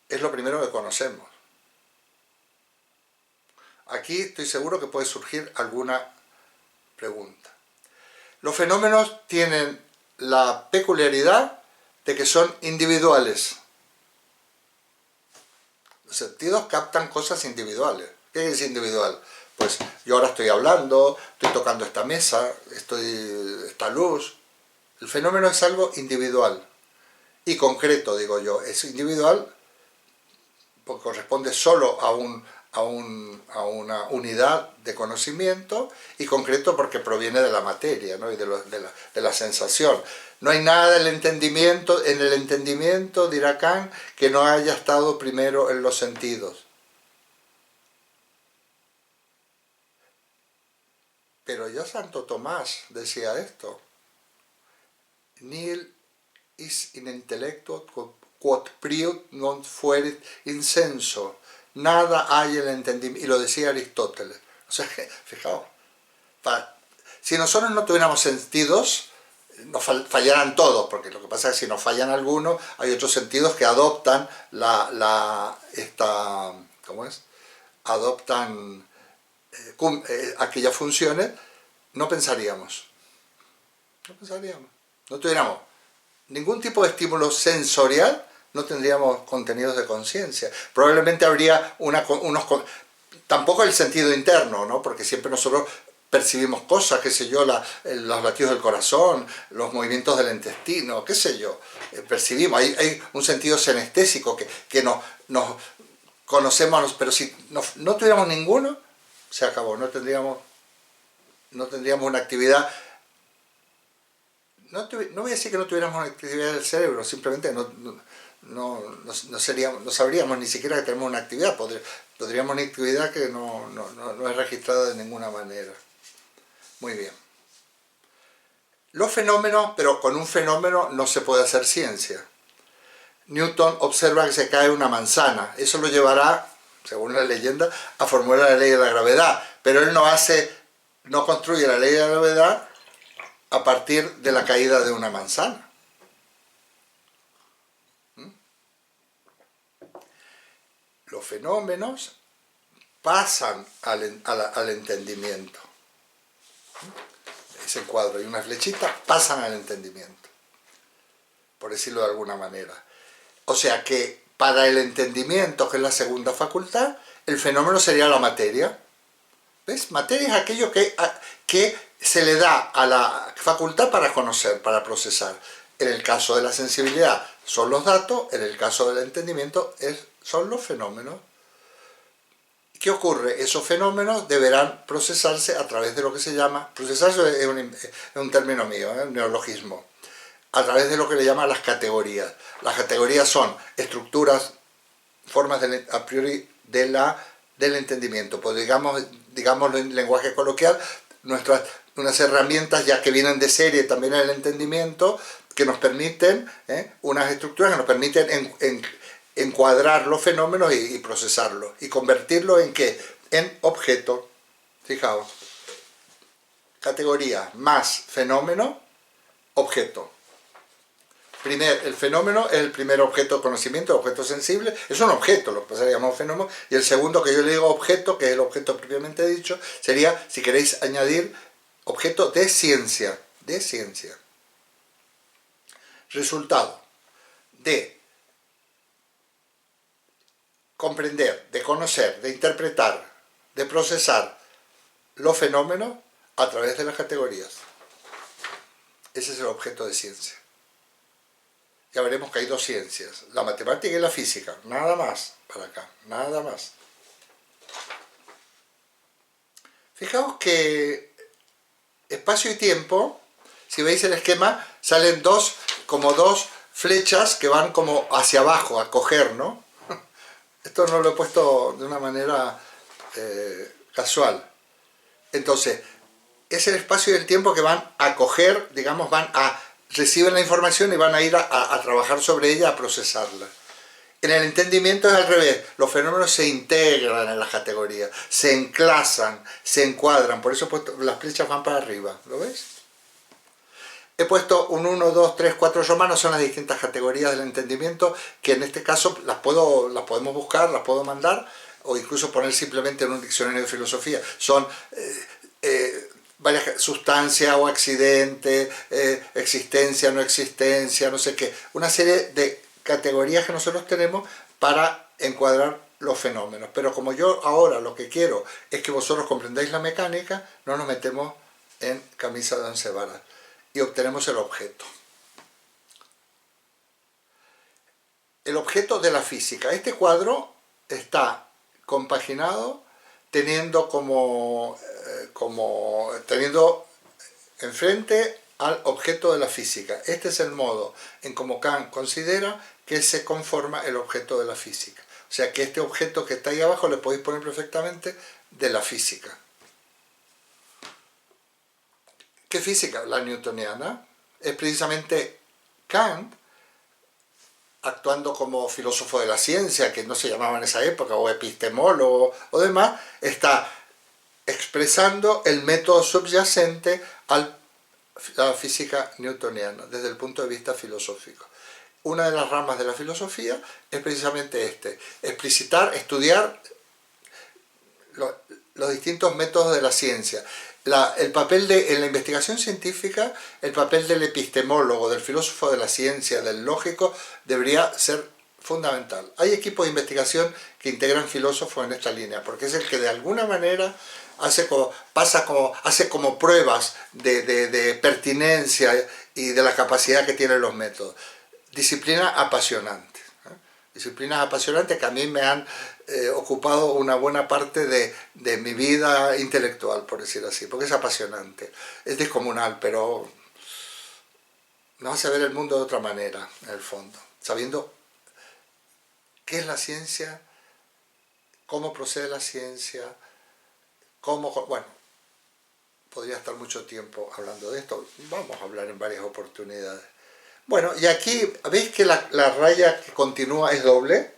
Es lo primero que conocemos. Aquí estoy seguro que puede surgir alguna pregunta. Los fenómenos tienen la peculiaridad de que son individuales. Los sentidos captan cosas individuales. ¿Qué es individual? Pues yo ahora estoy hablando, estoy tocando esta mesa, esta luz. El fenómeno es algo individual y concreto, digo yo. Es individual porque corresponde solo a a una unidad de conocimiento, y concreto porque proviene de la materia, ¿no? Y de la sensación. No hay nada en el entendimiento, dirá Kant, que no haya estado primero en los sentidos. Pero ya Santo Tomás decía esto: Nihil is in intellecto quod priut non fuerit in senso. Nada hay en el entendimiento. Y lo decía Aristóteles. O sea, fijaos, si nosotros no tuviéramos sentidos, nos fallaran todos, porque lo que pasa es que si nos fallan algunos, hay otros sentidos que adoptan ¿cómo es? Adoptan aquellas funciones. No pensaríamos. No tuviéramos ningún tipo de estímulo sensorial, no tendríamos contenidos de conciencia. Probablemente habría tampoco el sentido interno, ¿no? Porque siempre nosotros percibimos cosas, qué sé yo, los latidos del corazón, los movimientos del intestino, qué sé yo, percibimos. Hay un sentido senestésico que nos conocemos, pero si no tuviéramos ninguno, se acabó, no tendríamos una actividad. No voy a decir que no tuviéramos una actividad del cerebro, simplemente no sabríamos ni siquiera que tenemos una actividad. Podríamos una actividad que no es registrada de ninguna manera. Muy bien. Los fenómenos, pero con un fenómeno no se puede hacer ciencia. Newton observa que se cae una manzana. Eso lo llevará, según la leyenda, a formular la ley de la gravedad. Pero él no construye la ley de la gravedad a partir de la caída de una manzana. Los fenómenos pasan al entendimiento. Ese cuadro y una flechita pasan al entendimiento, por decirlo de alguna manera. O sea que para el entendimiento, que es la segunda facultad, el fenómeno sería la materia. ¿Ves? Materia es aquello que se le da a la facultad para conocer, para procesar. En el caso de la sensibilidad son los datos, en el caso del entendimiento son los fenómenos. ¿Qué ocurre? Esos fenómenos deberán procesarse a través de lo que se llama, procesarse es un término mío, un neologismo, a través de lo que le llaman las categorías. Las categorías son estructuras, formas a priori del entendimiento. Pues digamos en lenguaje coloquial, unas herramientas ya que vienen de serie también en el entendimiento, que nos permiten, unas estructuras que nos permiten encuadrar los fenómenos y procesarlos, y convertirlos en ¿qué? En objeto. Fijaos, categoría más fenómeno, objeto. El fenómeno es el primer objeto de conocimiento, el objeto sensible, es un objeto, lo que pasa es que llamamos fenómeno, y el segundo, que yo le digo objeto, que es el objeto propiamente dicho, sería, si queréis añadir, objeto de ciencia, Resultado de comprender, de conocer, de interpretar, de procesar los fenómenos a través de las categorías. Ese es el objeto de ciencia. Ya veremos que hay dos ciencias, la matemática y la física, nada más para acá, nada más. Fijaos que espacio y tiempo, si veis el esquema, salen como dos flechas que van como hacia abajo, a coger, ¿no? Esto no lo he puesto de una manera casual. Entonces, es el espacio y el tiempo que van a coger, digamos, reciben la información y van a ir a trabajar sobre ella, a procesarla. En el entendimiento es al revés, los fenómenos se integran en las categorías, se enclasan, se encuadran, por eso las flechas van para arriba, ¿lo ves? He puesto un 1, 2, 3, 4 romanos, son las distintas categorías del entendimiento, que en este caso las podemos buscar, las puedo mandar, o incluso poner simplemente en un diccionario de filosofía. Son varias sustancia o accidente, existencia, no existencia, no sé qué. Una serie de categorías que nosotros tenemos para encuadrar los fenómenos. Pero como yo ahora lo que quiero es que vosotros comprendáis la mecánica, no nos metemos en camisa de once varas y obtenemos el objeto. El objeto de la física. Este cuadro está compaginado, teniendo teniendo enfrente al objeto de la física. Este es el modo en cómo Kant considera que se conforma el objeto de la física. O sea que este objeto que está ahí abajo le podéis poner perfectamente de la física. ¿Qué física? La newtoniana. Es precisamente Kant, actuando como filósofo de la ciencia, que no se llamaba en esa época, o epistemólogo o demás, está expresando el método subyacente a la física newtoniana desde el punto de vista filosófico. Una de las ramas de la filosofía es precisamente explicitar, estudiar los distintos métodos de la ciencia. El papel en la investigación científica, el papel del epistemólogo, del filósofo de la ciencia, del lógico, debería ser fundamental. Hay equipos de investigación que integran filósofos en esta línea, porque es el que de alguna manera hace como pruebas de pertinencia y de la capacidad que tienen los métodos. Disciplina apasionante. Disciplinas apasionantes que a mí me han ocupado una buena parte de mi vida intelectual, por decir así, porque es apasionante, es descomunal, pero nos hace ver el mundo de otra manera, en el fondo, sabiendo qué es la ciencia, cómo procede la ciencia, bueno, podría estar mucho tiempo hablando de esto, vamos a hablar en varias oportunidades. Bueno, y aquí, ¿veis que la raya que continúa es doble?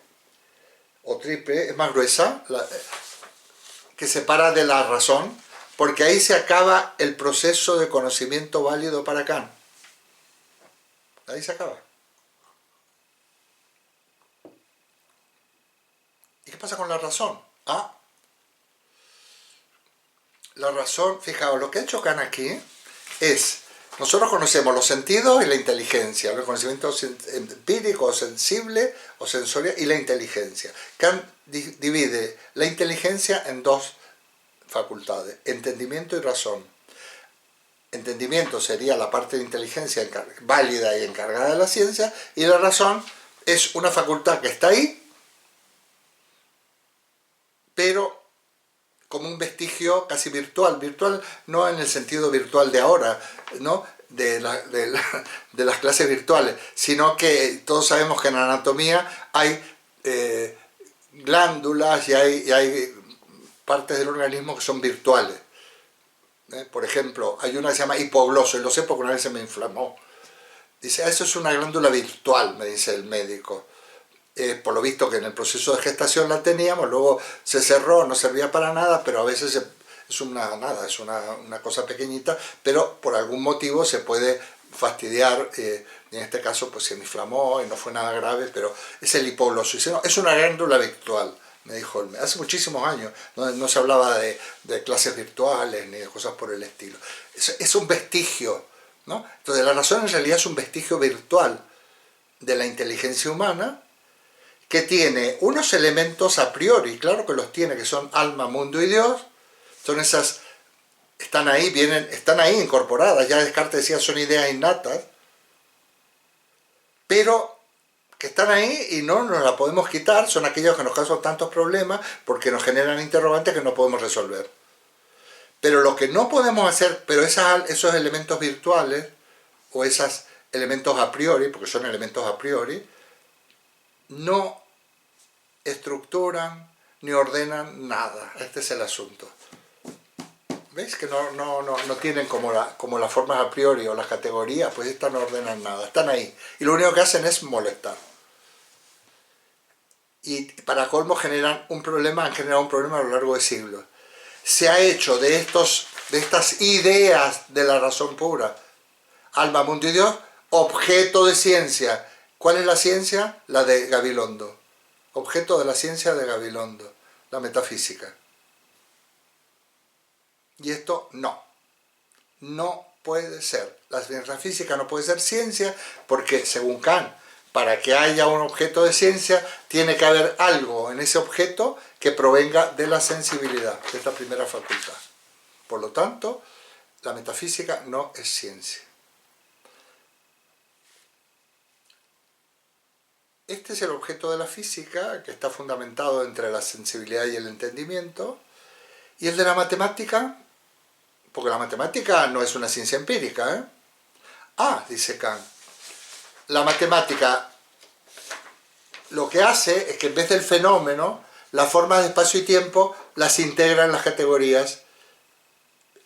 O triple, es más gruesa, que separa de la razón, porque ahí se acaba el proceso de conocimiento válido para Kant. Ahí se acaba. ¿Y qué pasa con la razón? La razón, fijaos, lo que ha hecho Kant aquí es, nosotros conocemos los sentidos y la inteligencia, el conocimiento empírico, sensible o sensorial y la inteligencia. Kant divide la inteligencia en dos facultades, entendimiento y razón. Entendimiento sería la parte de inteligencia válida y encargada de la ciencia, y la razón es una facultad que está ahí, pero como un vestigio casi virtual no en el sentido virtual de ahora, ¿no? de las clases virtuales, sino que todos sabemos que en anatomía hay glándulas y hay partes del organismo que son virtuales. Por ejemplo, hay una que se llama hipogloso, y lo sé porque una vez se me inflamó. Dice, eso es una glándula virtual, me dice el médico. Por lo visto que en el proceso de gestación la teníamos, luego se cerró, no servía para nada, pero a veces es una cosa pequeñita, pero por algún motivo se puede fastidiar, y en este caso pues se me inflamó y no fue nada grave, pero es el hipogloso. Dice, no, es una glándula virtual, me dijo él. Hace muchísimos años no se hablaba de clases virtuales ni de cosas por el estilo. Es un vestigio, ¿no? Entonces la razón en realidad es un vestigio virtual de la inteligencia humana, que tiene unos elementos a priori, claro que los tiene, que son alma, mundo y Dios, son esas, están ahí incorporadas, ya Descartes decía son ideas innatas, pero que están ahí y no nos las podemos quitar, son aquellos que nos causan tantos problemas porque nos generan interrogantes que no podemos resolver. Pero lo que no podemos hacer, pero esos elementos virtuales, o esos elementos a priori, porque son elementos a priori, no estructuran ni ordenan nada. Este es el asunto. ¿Veis que no tienen como las formas a priori o las categorías? Pues estas no ordenan nada, están ahí. Y lo único que hacen es molestar. Y para colmo han generado un problema a lo largo de siglos. Se ha hecho de estas ideas de la razón pura, alma, mundo y Dios, objeto de ciencia. ¿Cuál es la ciencia? La de Gabilondo. Objeto de la ciencia de Gabilondo, la metafísica. Y esto no puede ser. La metafísica no puede ser ciencia porque, según Kant, para que haya un objeto de ciencia, tiene que haber algo en ese objeto que provenga de la sensibilidad, de esta primera facultad. Por lo tanto, la metafísica no es ciencia. este es el objeto de la física, que está fundamentado entre la sensibilidad y el entendimiento, y el de la matemática, porque la matemática no es una ciencia empírica, ¿eh? Ah, dice Kant, la matemática lo que hace es que en vez del fenómeno, las formas de espacio y tiempo las integra en las categorías.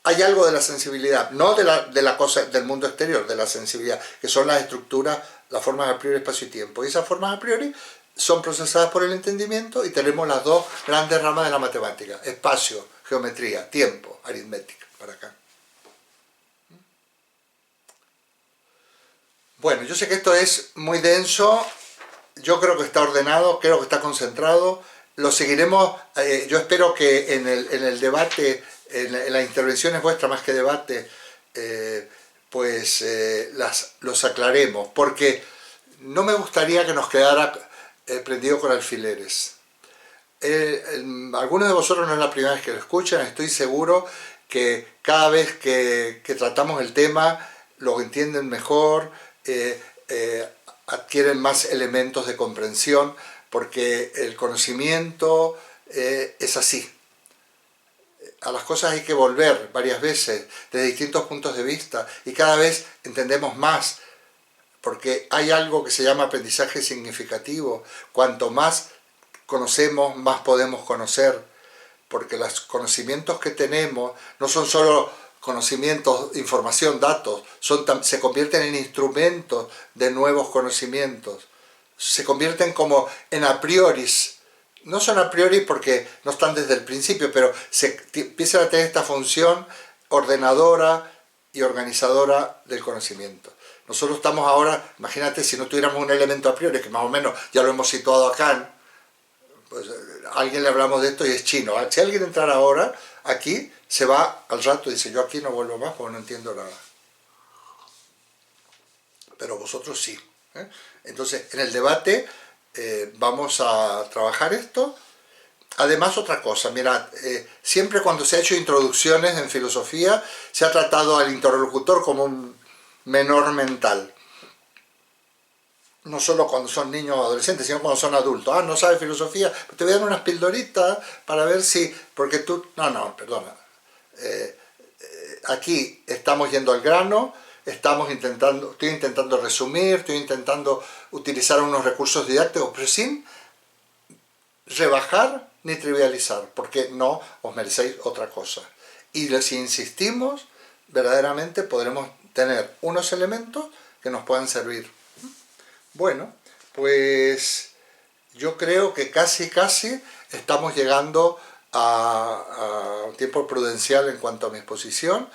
Hay algo de la sensibilidad, no de la cosa del mundo exterior, de la sensibilidad, que son las estructuras, las formas a priori, espacio y tiempo. Y esas formas a priori son procesadas por el entendimiento y tenemos las dos grandes ramas de la matemática: espacio, geometría, tiempo, aritmética, para acá. Bueno, yo sé que esto es muy denso, yo creo que está ordenado, creo que está concentrado, lo seguiremos, yo espero que en el debate, en las intervenciones vuestras más que debate, los aclaremos, porque no me gustaría que nos quedara prendido con alfileres. Algunos de vosotros no es la primera vez que lo escuchan, estoy seguro que cada vez que tratamos el tema lo entienden mejor, adquieren más elementos de comprensión, porque el conocimiento es así. A las cosas hay que volver varias veces, desde distintos puntos de vista, y cada vez entendemos más, porque hay algo que se llama aprendizaje significativo. Cuanto más conocemos, más podemos conocer, porque los conocimientos que tenemos no son solo conocimientos, información, datos, se convierten en instrumentos de nuevos conocimientos, se convierten como en a prioris. No son a priori porque no están desde el principio, pero empiezan a tener esta función ordenadora y organizadora del conocimiento. Nosotros estamos ahora, imagínate si no tuviéramos un elemento a priori, que más o menos ya lo hemos situado acá, pues a alguien le hablamos de esto y es chino. Si alguien entrara ahora aquí, se va al rato y dice: yo aquí no vuelvo más porque no entiendo nada. Pero vosotros sí, ¿eh? Entonces, en el debate vamos a trabajar esto. Además, otra cosa, mirad, siempre cuando se ha hecho introducciones en filosofía, se ha tratado al interlocutor como un menor mental. No solo cuando son niños o adolescentes, sino cuando son adultos. Ah, no sabes filosofía, pues te voy a dar unas pildoritas para ver si... Porque tú... No, perdona. Aquí estamos yendo al grano, estoy intentando resumir, estoy intentando utilizar unos recursos didácticos, pero sin rebajar ni trivializar, porque no os merecéis otra cosa. Y si insistimos, verdaderamente podremos tener unos elementos que nos puedan servir. Bueno, pues yo creo que casi estamos llegando a un tiempo prudencial en cuanto a mi exposición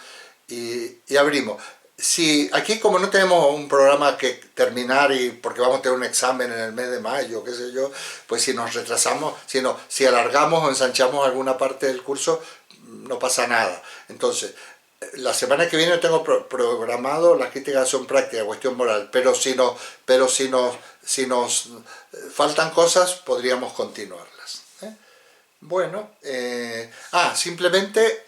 y abrimos. Si aquí, como no tenemos un programa que terminar y porque vamos a tener un examen en el mes de mayo, qué sé yo, pues si nos retrasamos, si alargamos o ensanchamos alguna parte del curso, no pasa nada. Entonces, la semana que viene tengo programado las críticas son prácticas, cuestión moral, pero si nos faltan cosas, podríamos continuarlas, ¿eh? Bueno, simplemente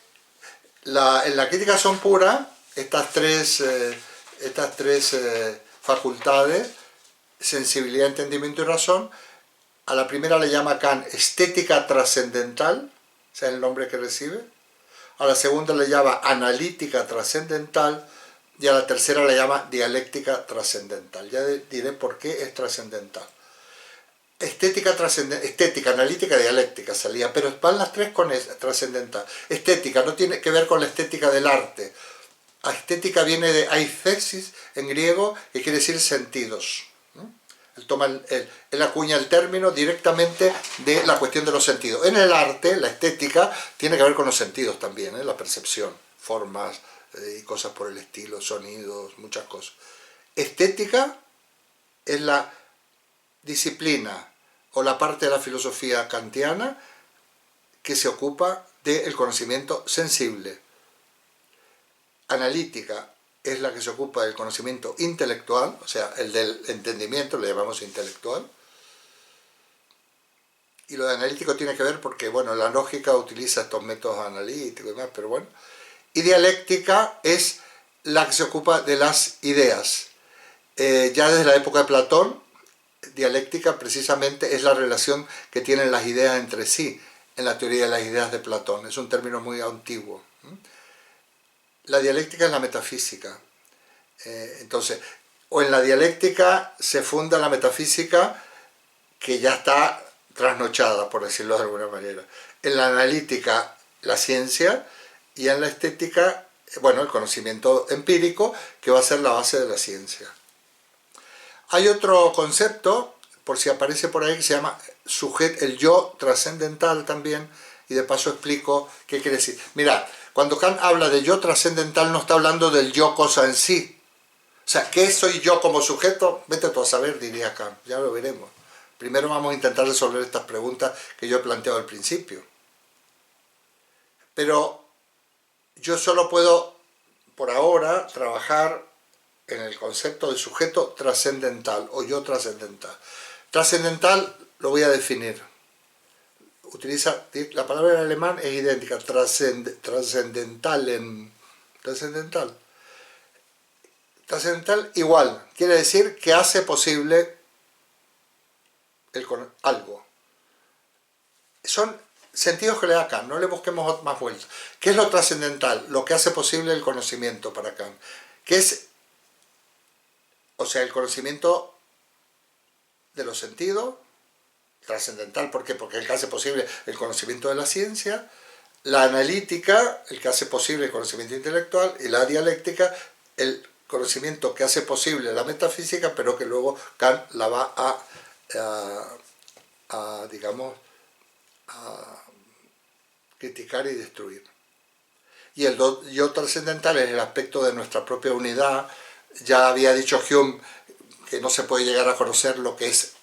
en la crítica son pura estas tres facultades, sensibilidad, entendimiento y razón. A la primera le llama Kant estética trascendental, o sea, el nombre que recibe. A la segunda le llama analítica trascendental y a la tercera le llama dialéctica trascendental. Ya diré por qué es trascendental. Estética, analítica, dialéctica salía, pero van las tres con trascendental. Estética no tiene que ver con la estética del arte. La estética viene de aithesis en griego, que quiere decir sentidos. Él acuña el término directamente de la cuestión de los sentidos. En el arte, la estética tiene que ver con los sentidos también, ¿eh? La percepción, formas y cosas por el estilo, sonidos, muchas cosas. Estética es la disciplina o la parte de la filosofía kantiana que se ocupa del conocimiento sensible. Analítica es la que se ocupa del conocimiento intelectual, o sea, el del entendimiento, le llamamos intelectual. Y lo de analítico tiene que ver porque, bueno, la lógica utiliza estos métodos analíticos y demás, pero bueno. Y dialéctica es la que se ocupa de las ideas. Ya desde la época de Platón, dialéctica precisamente es la relación que tienen las ideas entre sí, en la teoría de las ideas de Platón. Es un término muy antiguo. La dialéctica es la metafísica. Entonces, o en la dialéctica se funda la metafísica que ya está trasnochada, por decirlo de alguna manera. En la analítica, la ciencia, y en la estética, bueno, el conocimiento empírico, que va a ser la base de la ciencia. Hay otro concepto, por si aparece por ahí, que se llama el yo trascendental también, y de paso explico qué quiere decir. Mirad, cuando Kant habla de yo trascendental no está hablando del yo cosa en sí. O sea, ¿qué soy yo como sujeto? Vete tú a saber, diría Kant, ya lo veremos. Primero vamos a intentar resolver estas preguntas que yo he planteado al principio. Pero yo solo puedo, por ahora, trabajar en el concepto de sujeto trascendental o yo trascendental. Trascendental lo voy a definir. Utiliza, la palabra en alemán es idéntica, trascendental. Trascendental igual, quiere decir que hace posible algo. Son sentidos que le da Kant, no le busquemos más vueltas. ¿Qué es lo trascendental? Lo que hace posible el conocimiento para Kant. ¿Qué es? O sea, el conocimiento de los sentidos, trascendental, ¿por qué? Porque es el que hace posible el conocimiento de la ciencia, la analítica, el que hace posible el conocimiento intelectual, y la dialéctica, el conocimiento que hace posible la metafísica, pero que luego Kant la va digamos, a criticar y destruir. Y el yo trascendental es el aspecto de nuestra propia unidad. Ya había dicho Hume que no se puede llegar a conocer lo que es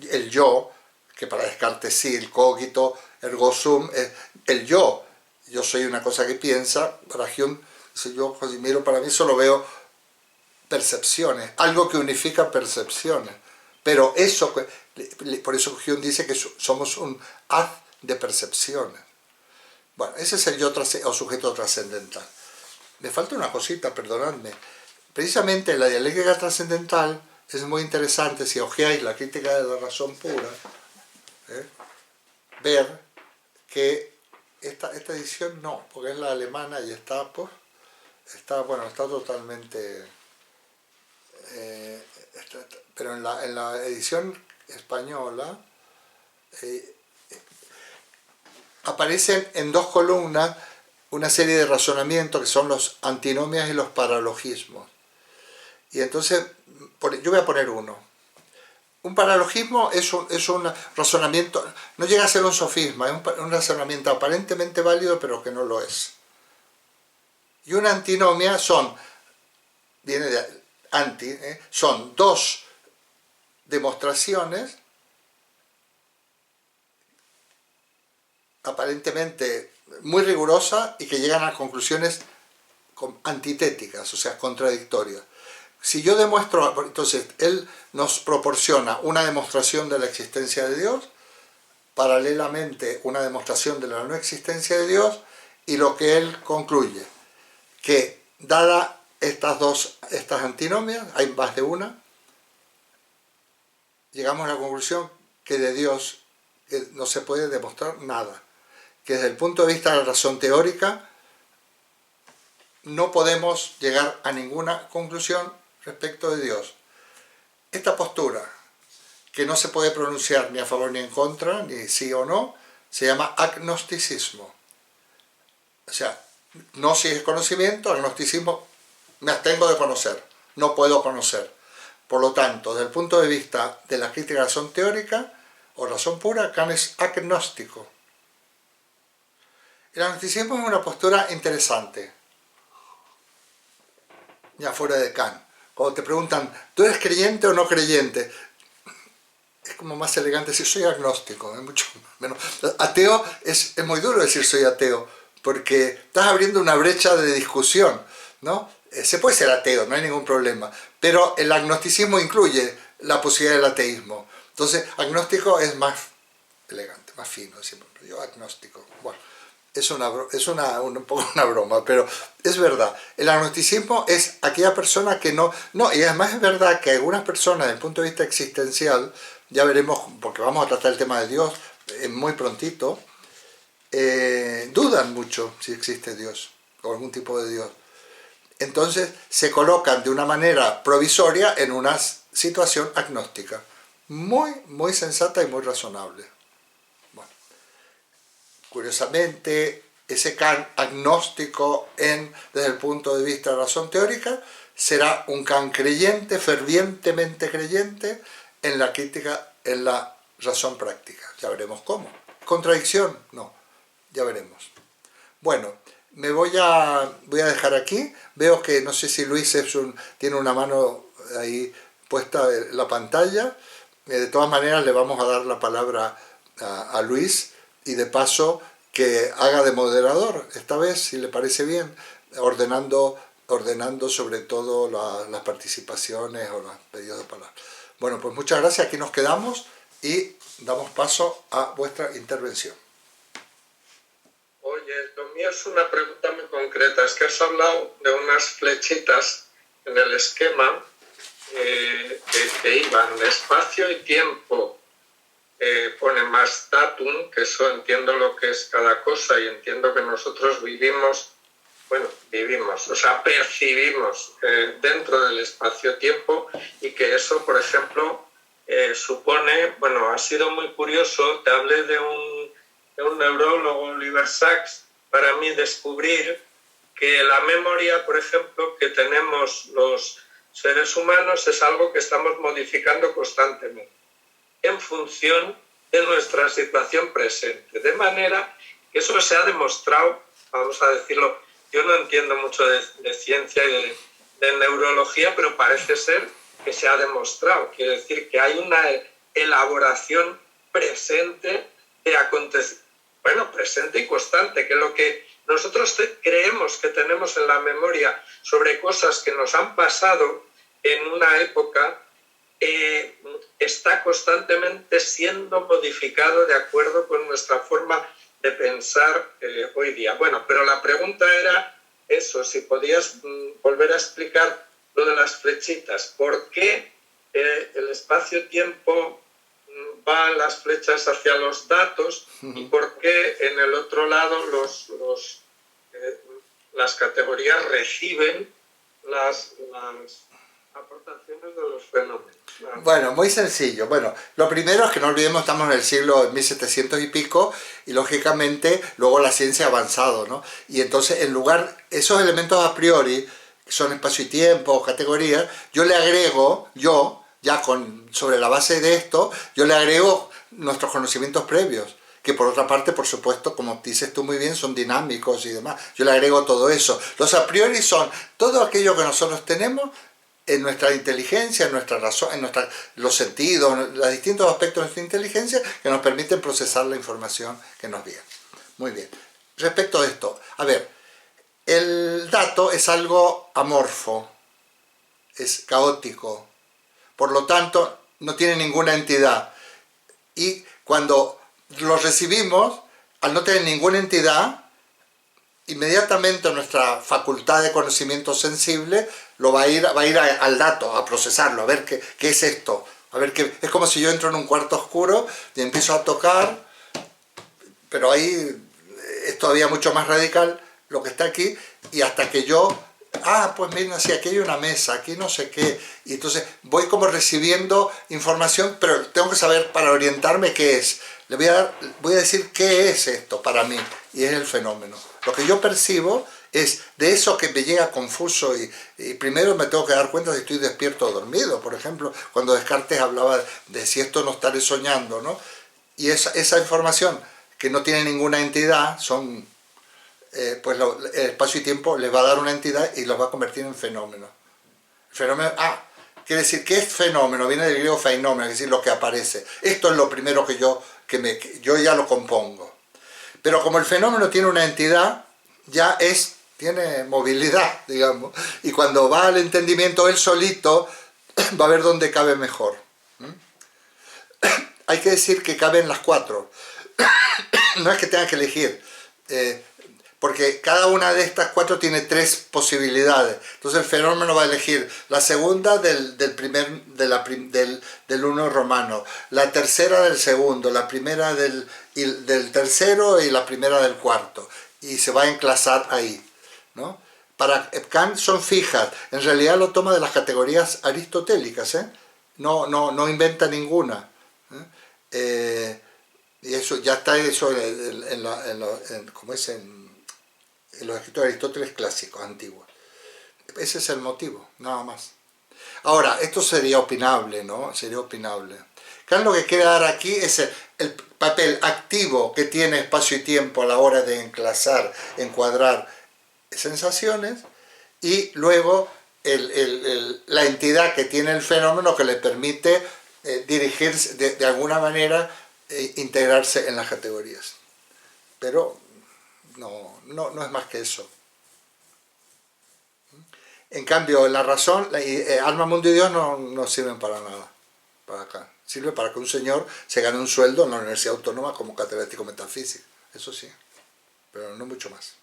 el yo, que para Descartes sí, el cogito, ergo sum, es el yo. Yo soy una cosa que piensa, para Hume, si yo miro para mí solo veo percepciones, algo que unifica percepciones. Pero eso, por eso Hume dice que somos un haz de percepciones. Bueno, ese es el yo o sujeto trascendental. Me falta una cosita, perdonadme. Precisamente la dialéctica trascendental es muy interesante, si ojeáis la crítica de la razón pura, ver que esta edición no, porque es la alemana y está, pues, está totalmente... pero en la edición española aparecen en dos columnas una serie de razonamientos que son los antinomias y los paralogismos. Y entonces, yo voy a poner uno. Un paralogismo es un razonamiento, no llega a ser un sofisma, es un razonamiento aparentemente válido, pero que no lo es. Y una antinomia viene de anti, son dos demostraciones aparentemente muy rigurosas y que llegan a conclusiones antitéticas, o sea, contradictorias. Si yo demuestro, entonces él nos proporciona una demostración de la existencia de Dios, paralelamente una demostración de la no existencia de Dios, y lo que él concluye, que dada estas antinomias, hay más de una, llegamos a la conclusión que de Dios no se puede demostrar nada, que desde el punto de vista de la razón teórica no podemos llegar a ninguna conclusión respecto de Dios. Esta postura, que no se puede pronunciar ni a favor ni en contra, ni sí o no, se llama agnosticismo. O sea, gnosis es conocimiento, agnosticismo, me abstengo de conocer, no puedo conocer. Por lo tanto, desde el punto de vista de la crítica de la razón teórica o razón pura, Kant es agnóstico. El agnosticismo es una postura interesante, ya fuera de Kant. Cuando te preguntan, ¿tú eres creyente o no creyente? Es como más elegante decir, soy agnóstico, es mucho menos. Ateo es muy duro decir soy ateo, porque estás abriendo una brecha de discusión, ¿no? Se puede ser ateo, no hay ningún problema, pero el agnosticismo incluye la posibilidad del ateísmo. Entonces, agnóstico es más elegante, más fino, decimos, yo agnóstico. Bueno, un poco una broma, pero es verdad. El agnosticismo es aquella persona que no... y además es verdad que algunas personas, desde el punto de vista existencial, ya veremos, porque vamos a tratar el tema de Dios muy prontito, dudan mucho si existe Dios, o algún tipo de Dios. Entonces se colocan de una manera provisoria en una situación agnóstica, muy sensata y muy razonable. Bueno, curiosamente, ese Kant agnóstico desde el punto de vista de la razón teórica será un Kant creyente, fervientemente creyente, en la crítica, en la razón práctica. Ya veremos cómo. ¿Contradicción? No, ya veremos. Bueno, voy a dejar aquí. Veo que, no sé si Luis tiene una mano ahí puesta en la pantalla. De todas maneras, le vamos a dar la palabra a Luis, y de paso que haga de moderador, esta vez, si le parece bien, ordenando sobre todo las participaciones o los pedidos de palabra. Bueno, pues muchas gracias, aquí nos quedamos y damos paso a vuestra intervención. Oye, lo mío es una pregunta muy concreta. Es que has hablado de unas flechitas en el esquema que iban espacio y tiempo. Pone más datum, que eso entiendo lo que es cada cosa, y entiendo que nosotros percibimos dentro del espacio-tiempo, y que eso, por ejemplo, supone, ha sido muy curioso, te hablé de un neurólogo, Oliver Sacks, para mí descubrir que la memoria, por ejemplo, que tenemos los seres humanos es algo que estamos modificando constantemente en función de nuestra situación presente. De manera que eso se ha demostrado, vamos a decirlo, yo no entiendo mucho de ciencia y de neurología, pero parece ser que se ha demostrado. Quiere decir que hay una elaboración presente de acontecimientos, presente y constante, que lo que nosotros creemos que tenemos en la memoria sobre cosas que nos han pasado en una época, está constantemente siendo modificado de acuerdo con nuestra forma de pensar hoy día. Pero la pregunta era eso, si podías volver a explicar lo de las flechitas. ¿Por qué el espacio-tiempo va las flechas hacia los datos y por qué en el otro lado las categorías reciben las aportaciones de los fenómenos? Bueno, muy sencillo. Lo primero es que no olvidemos, estamos en el siglo 1700 y pico, y lógicamente luego la ciencia ha avanzado, ¿no? Y entonces, en lugar, esos elementos a priori, que son espacio y tiempo, categorías, yo le agrego, sobre la base de esto, yo le agrego nuestros conocimientos previos, que por otra parte, por supuesto, como dices tú muy bien, son dinámicos y demás. Yo le agrego todo eso. Los a priori son todo aquello que nosotros tenemos en nuestra inteligencia, en nuestra razón, los sentidos, los distintos aspectos de nuestra inteligencia que nos permiten procesar la información que nos viene. Muy bien. Respecto a esto, el dato es algo amorfo, es caótico, por lo tanto no tiene ninguna entidad. Y cuando lo recibimos, al no tener ninguna entidad, inmediatamente nuestra facultad de conocimiento sensible va a ir al dato, a procesarlo, a ver qué es esto. Es como si yo entro en un cuarto oscuro y empiezo a tocar, pero ahí es todavía mucho más radical lo que está aquí, y hasta que yo, pues mira, sí, aquí hay una mesa, aquí no sé qué, y entonces voy como recibiendo información, pero tengo que saber para orientarme qué es. Voy a decir qué es esto para mí, y es el fenómeno. Lo que yo percibo es de eso que me llega confuso, y primero me tengo que dar cuenta si estoy despierto o dormido. Por ejemplo, cuando Descartes hablaba de si esto no estaré soñando, ¿no? Y esa información que no tiene ninguna entidad, pues el espacio y tiempo les va a dar una entidad y los va a convertir en fenómenos. Fenómeno, quiere decir, ¿qué es fenómeno? Viene del griego fenómeno, es decir, lo que aparece. Esto es lo primero que yo ya lo compongo. Pero como el fenómeno tiene una entidad, tiene movilidad, digamos, y cuando va al entendimiento él solito, va a ver dónde cabe mejor. Hay que decir que caben las cuatro. No es que tenga que elegir. porque cada una de estas 4 tiene 3 posibilidades. Entonces el fenómeno va a elegir la segunda del 1 romano, la tercera del segundo, la primera del tercero y la primera del cuarto. Y se va a enclasar ahí, ¿no? Para Kant son fijas. En realidad lo toma de las categorías aristotélicas, ¿eh? No inventa ninguna. Y eso ya está eso ¿cómo es? En los escritos de Aristóteles clásicos, antiguos. Ese es el motivo, nada más. Ahora, esto sería opinable, ¿no? Sería opinable. Kant lo que quiere dar aquí es el papel activo que tiene espacio y tiempo a la hora de enclasar, encuadrar sensaciones, y luego la entidad que tiene el fenómeno que le permite dirigirse, de alguna manera, integrarse en las categorías. Pero no es más que eso. En cambio, la razón, alma, mundo y Dios no sirven para nada para acá. Sirve para que un señor se gane un sueldo en la Universidad Autónoma como catedrático metafísico. Eso sí, pero no mucho más.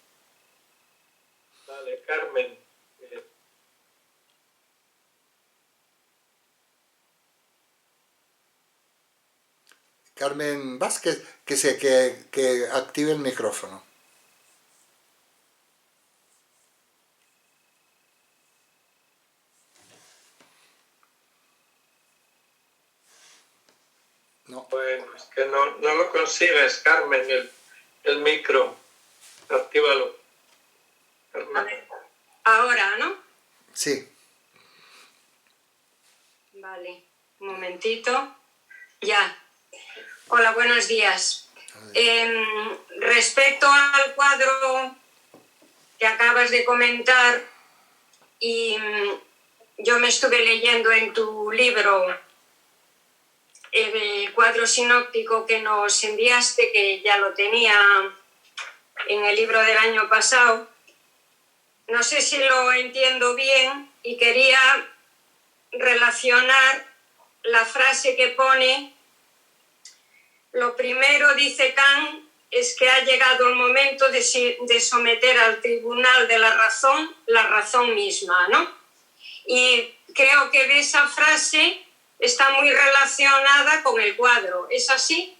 Vale, Carmen. Carmen Vázquez, que active el micrófono. No. Bueno, es que no lo consigues, Carmen, el micro. Actívalo. Carmen. A ver, ahora, ¿no? Sí. Vale, un momentito. Ya. Hola, buenos días. Respecto al cuadro que acabas de comentar, y yo me estuve leyendo en tu libro el cuadro sinóptico que nos enviaste, que ya lo tenía en el libro del año pasado. No sé si lo entiendo bien y quería relacionar la frase que pone: lo primero, dice Kant, es que ha llegado el momento de someter al tribunal de la razón misma, ¿no? Y creo que de esa frase está muy relacionada con el cuadro. ¿Es así?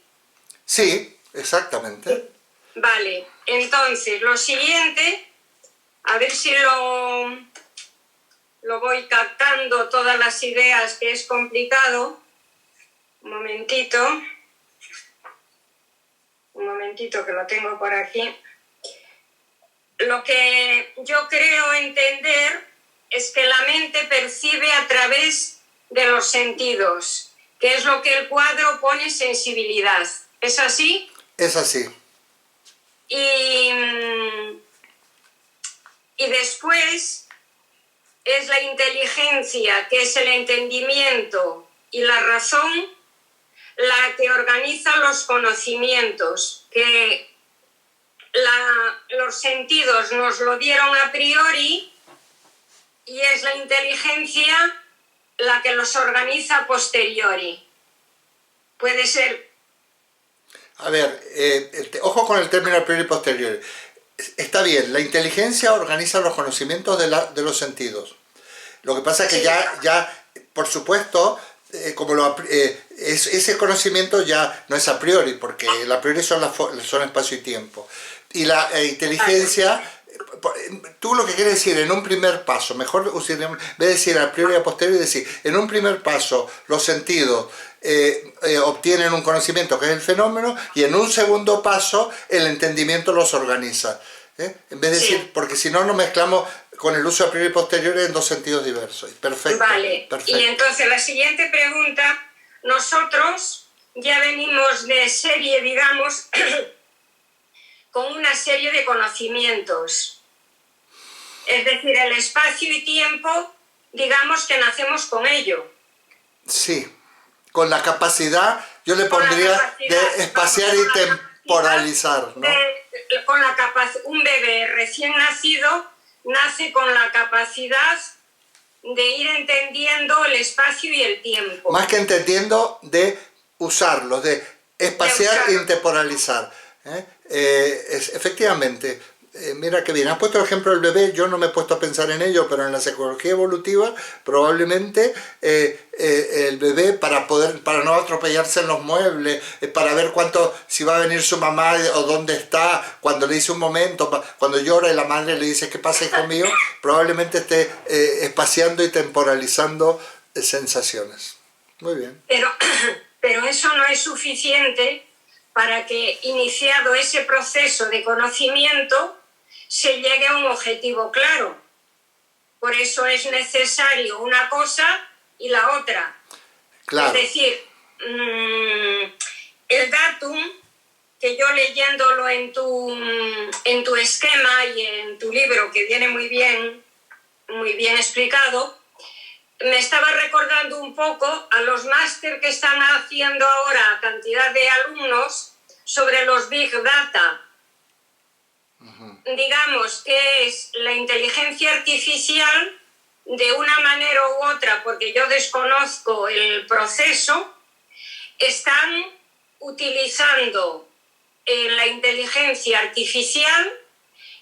Sí, exactamente. Vale, entonces lo siguiente, a ver si lo voy captando todas las ideas, que es complicado. Un momentito que lo tengo por aquí. Lo que yo creo entender es que la mente percibe a través de los sentidos, que es lo que el cuadro pone sensibilidad. ¿Es así? Es así. Y después es la inteligencia, que es el entendimiento, y la razón, la que organiza los conocimientos, que los sentidos nos lo dieron a priori, y es la inteligencia la que los organiza a posteriori. Puede ser. A ver, ojo con el término a priori y posteriori. Está bien, la inteligencia organiza los conocimientos de los sentidos. Lo que pasa es que Sí. ya por supuesto, ese conocimiento ya no es a priori, porque el a priori son espacio y tiempo. Y la inteligencia, tú lo que quieres decir en un primer paso, mejor en vez de decir a priori y a posteriori, decir en un primer paso los sentidos obtienen un conocimiento que es el fenómeno, y en un segundo paso el entendimiento los organiza. En vez de decir, porque si no nos mezclamos con el uso a priori y posterior en dos sentidos diversos. Perfecto. Vale, perfecto. Y entonces la siguiente pregunta, nosotros ya venimos de serie, digamos, con una serie de conocimientos. Es decir, el espacio y tiempo, digamos que nacemos con ello. Sí, con la capacidad, yo le pondría de espaciar y temporalizar, ¿no? Un bebé recién nacido nace con la capacidad de ir entendiendo el espacio y el tiempo. Más que entendiendo, de usarlos, de espaciar y temporalizar. Efectivamente, mira que bien, has puesto el ejemplo del bebé, yo no me he puesto a pensar en ello, pero en la psicología evolutiva probablemente el bebé para no atropellarse en los muebles, para ver si va a venir su mamá o dónde está, cuando le dice un momento, cuando llora y la madre le dice ¿qué pasa, hijo mío? Probablemente esté espaciando y temporalizando sensaciones. Muy bien. Pero eso no es suficiente para que, iniciado ese proceso de conocimiento, se llegue a un objetivo claro. Por eso es necesario una cosa y la otra. Claro. Es decir, el datum, que yo leyéndolo en tu esquema y en tu libro, que viene muy bien explicado, me estaba recordando un poco a los máster que están haciendo ahora cantidad de alumnos sobre los Big Data. Digamos que es la inteligencia artificial, de una manera u otra, porque yo desconozco el proceso, están utilizando en la inteligencia artificial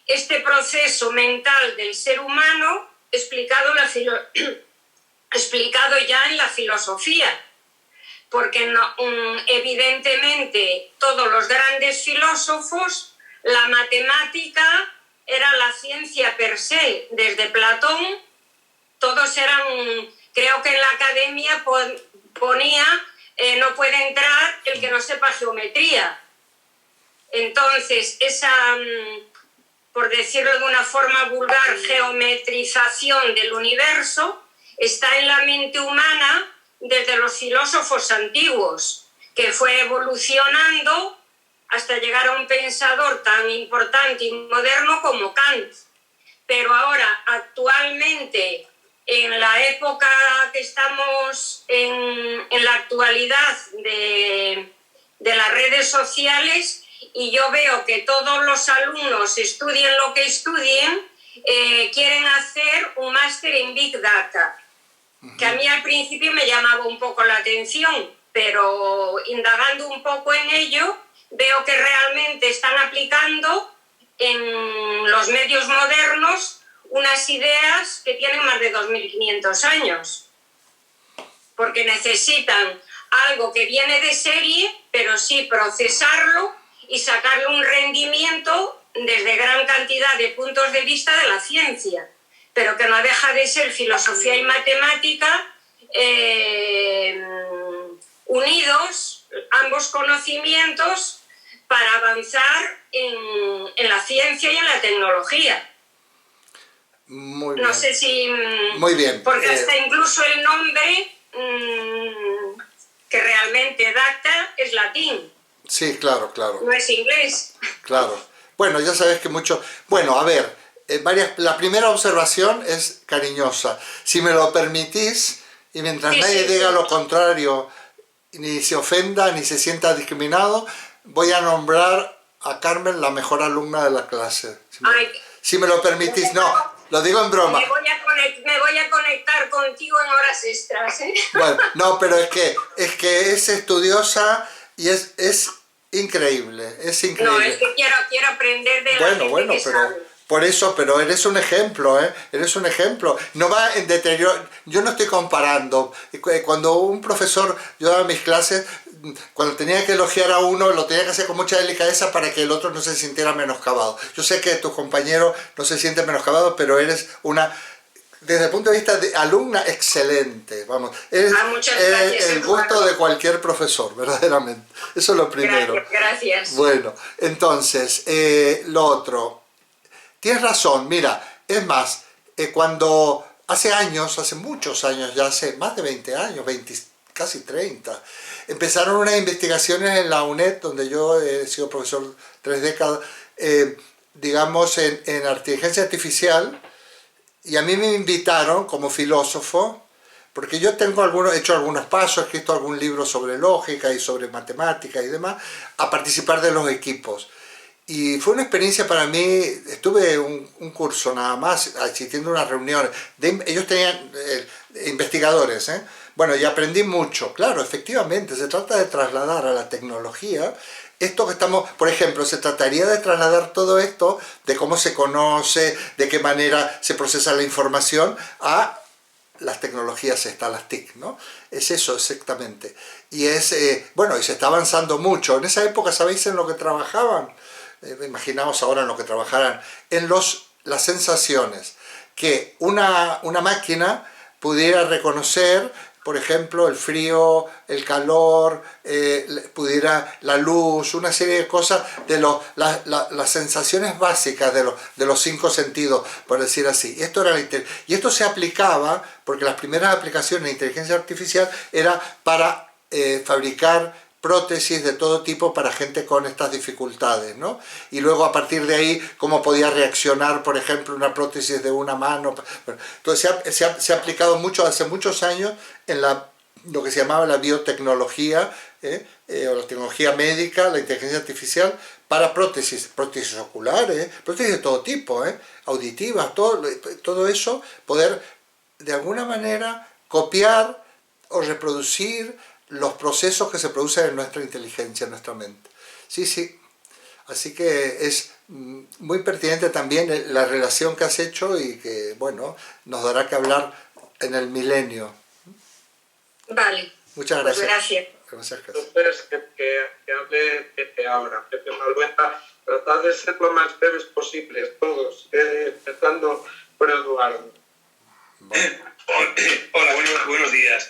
este proceso mental del ser humano explicado ya en la filosofía, porque evidentemente todos los grandes filósofos, la matemática era la ciencia per se, desde Platón, todos eran, creo que en la academia ponía, no puede entrar el que no sepa geometría. Entonces, esa, por decirlo de una forma vulgar, geometrización del universo está en la mente humana desde los filósofos antiguos, que fue evolucionando hasta llegar a un pensador tan importante y moderno como Kant. Pero ahora, actualmente, en la época que estamos en la actualidad de las redes sociales, y yo veo que todos los alumnos, estudien lo que estudien, quieren hacer un máster en Big Data, que a mí al principio me llamaba un poco la atención, pero indagando un poco en ello, veo que realmente están aplicando en los medios modernos unas ideas que tienen más de 2.500 años, porque necesitan algo que viene de serie, pero sí procesarlo y sacarle un rendimiento desde gran cantidad de puntos de vista de la ciencia, pero que no deja de ser filosofía y matemática unidos, ambos conocimientos, para avanzar en la ciencia y en la tecnología. Muy bien. No sé si... Muy bien. Porque hasta incluso el nombre, que realmente data, es latín. Sí, claro, claro. No es inglés. Claro. Bueno, ya sabes que mucho... Bueno, a ver, la primera observación es cariñosa. Si me lo permitís, y mientras nadie diga lo contrario, ni se ofenda, ni se sienta discriminado, voy a nombrar a Carmen la mejor alumna de la clase. Si me lo permitís, no, lo digo en broma. Me voy a conectar contigo en horas extras, ¿eh? Bueno, no, pero es que es estudiosa y es increíble, es increíble. No, es que quiero aprender de la gente que sabe. Por eso, pero eres un ejemplo, ¿eh? Eres un ejemplo. No va en deterioro. Yo no estoy comparando. Cuando un profesor, yo daba mis clases, cuando tenía que elogiar a uno, lo tenía que hacer con mucha delicadeza para que el otro no se sintiera menoscabado. Yo sé que tu compañero no se siente menoscabado, pero eres una, desde el punto de vista de alumna, excelente. Vamos, eres el gusto de cualquier profesor, verdaderamente. Eso es lo primero. Gracias. Bueno, entonces, lo otro. Tienes razón, mira, es más, cuando hace muchos años, ya hace más de 20 años, casi 30, empezaron unas investigaciones en la UNED, donde yo he sido profesor 3 décadas, digamos, en inteligencia artificial, y a mí me invitaron como filósofo, porque yo he hecho algunos pasos, he escrito algún libro sobre lógica y sobre matemática y demás, a participar de los equipos. Y fue una experiencia para mí. Estuve un curso nada más, asistiendo a unas reuniones. Ellos tenían investigadores, Bueno, y aprendí mucho. Claro, efectivamente, se trata de trasladar a la tecnología esto que estamos, por ejemplo, se trataría de trasladar todo esto de cómo se conoce, de qué manera se procesa la información a las tecnologías estas, las TIC, ¿no? Es eso exactamente. Y es, bueno, y se está avanzando mucho. En esa época, ¿sabéis en lo que trabajaban? Imaginaos ahora en lo que trabajaran, en las sensaciones. Que una máquina pudiera reconocer, por ejemplo, el frío, el calor, pudiera la luz, una serie de cosas de las sensaciones básicas de los 5 sentidos, por decir así. Y esto se aplicaba, porque las primeras aplicaciones de inteligencia artificial era para fabricar prótesis de todo tipo para gente con estas dificultades, ¿no? Y luego a partir de ahí, cómo podía reaccionar, por ejemplo, una prótesis de una mano. Entonces se ha aplicado mucho, hace muchos años, en lo que se llamaba la biotecnología, o la tecnología médica, la inteligencia artificial, para prótesis oculares, prótesis de todo tipo, auditivas, todo eso, poder de alguna manera copiar o reproducir los procesos que se producen en nuestra inteligencia, en nuestra mente. Sí, sí. Así que es muy pertinente también la relación que has hecho y que, bueno, nos dará que hablar en el milenio. Vale. Muchas pues gracias. Gracias. Entonces, que hable Pepe ahora, Pepe Malvuenta, tratar de ser lo más breves posibles, todos, empezando por Eduardo. Hola, buenos días.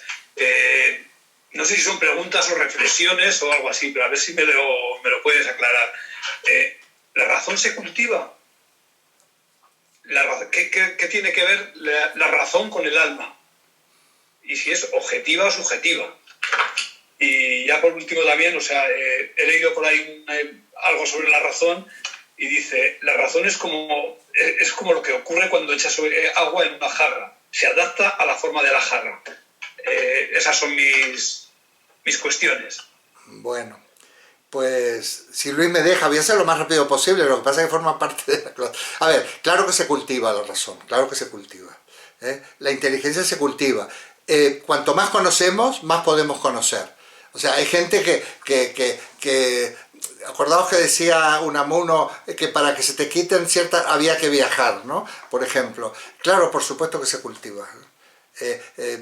No sé si son preguntas o reflexiones o algo así, pero a ver si me lo puedes aclarar. ¿La razón se cultiva? ¿Qué tiene que ver la razón con el alma? Y si es objetiva o subjetiva. Y ya por último también, o sea, he leído por ahí algo sobre la razón y dice, la razón es como lo que ocurre cuando echas agua en una jarra. Se adapta a la forma de la jarra. Esas son mis cuestiones. Bueno, pues si Luis me deja, voy a hacer lo más rápido posible, lo que pasa es que forma parte de la clase. A ver, claro que se cultiva la razón, claro que se cultiva. La inteligencia se cultiva. Cuanto más conocemos, más podemos conocer. O sea, hay gente que acordaos que decía Unamuno que para que se te quiten había que viajar, ¿no? Por ejemplo. Claro, por supuesto que se cultiva.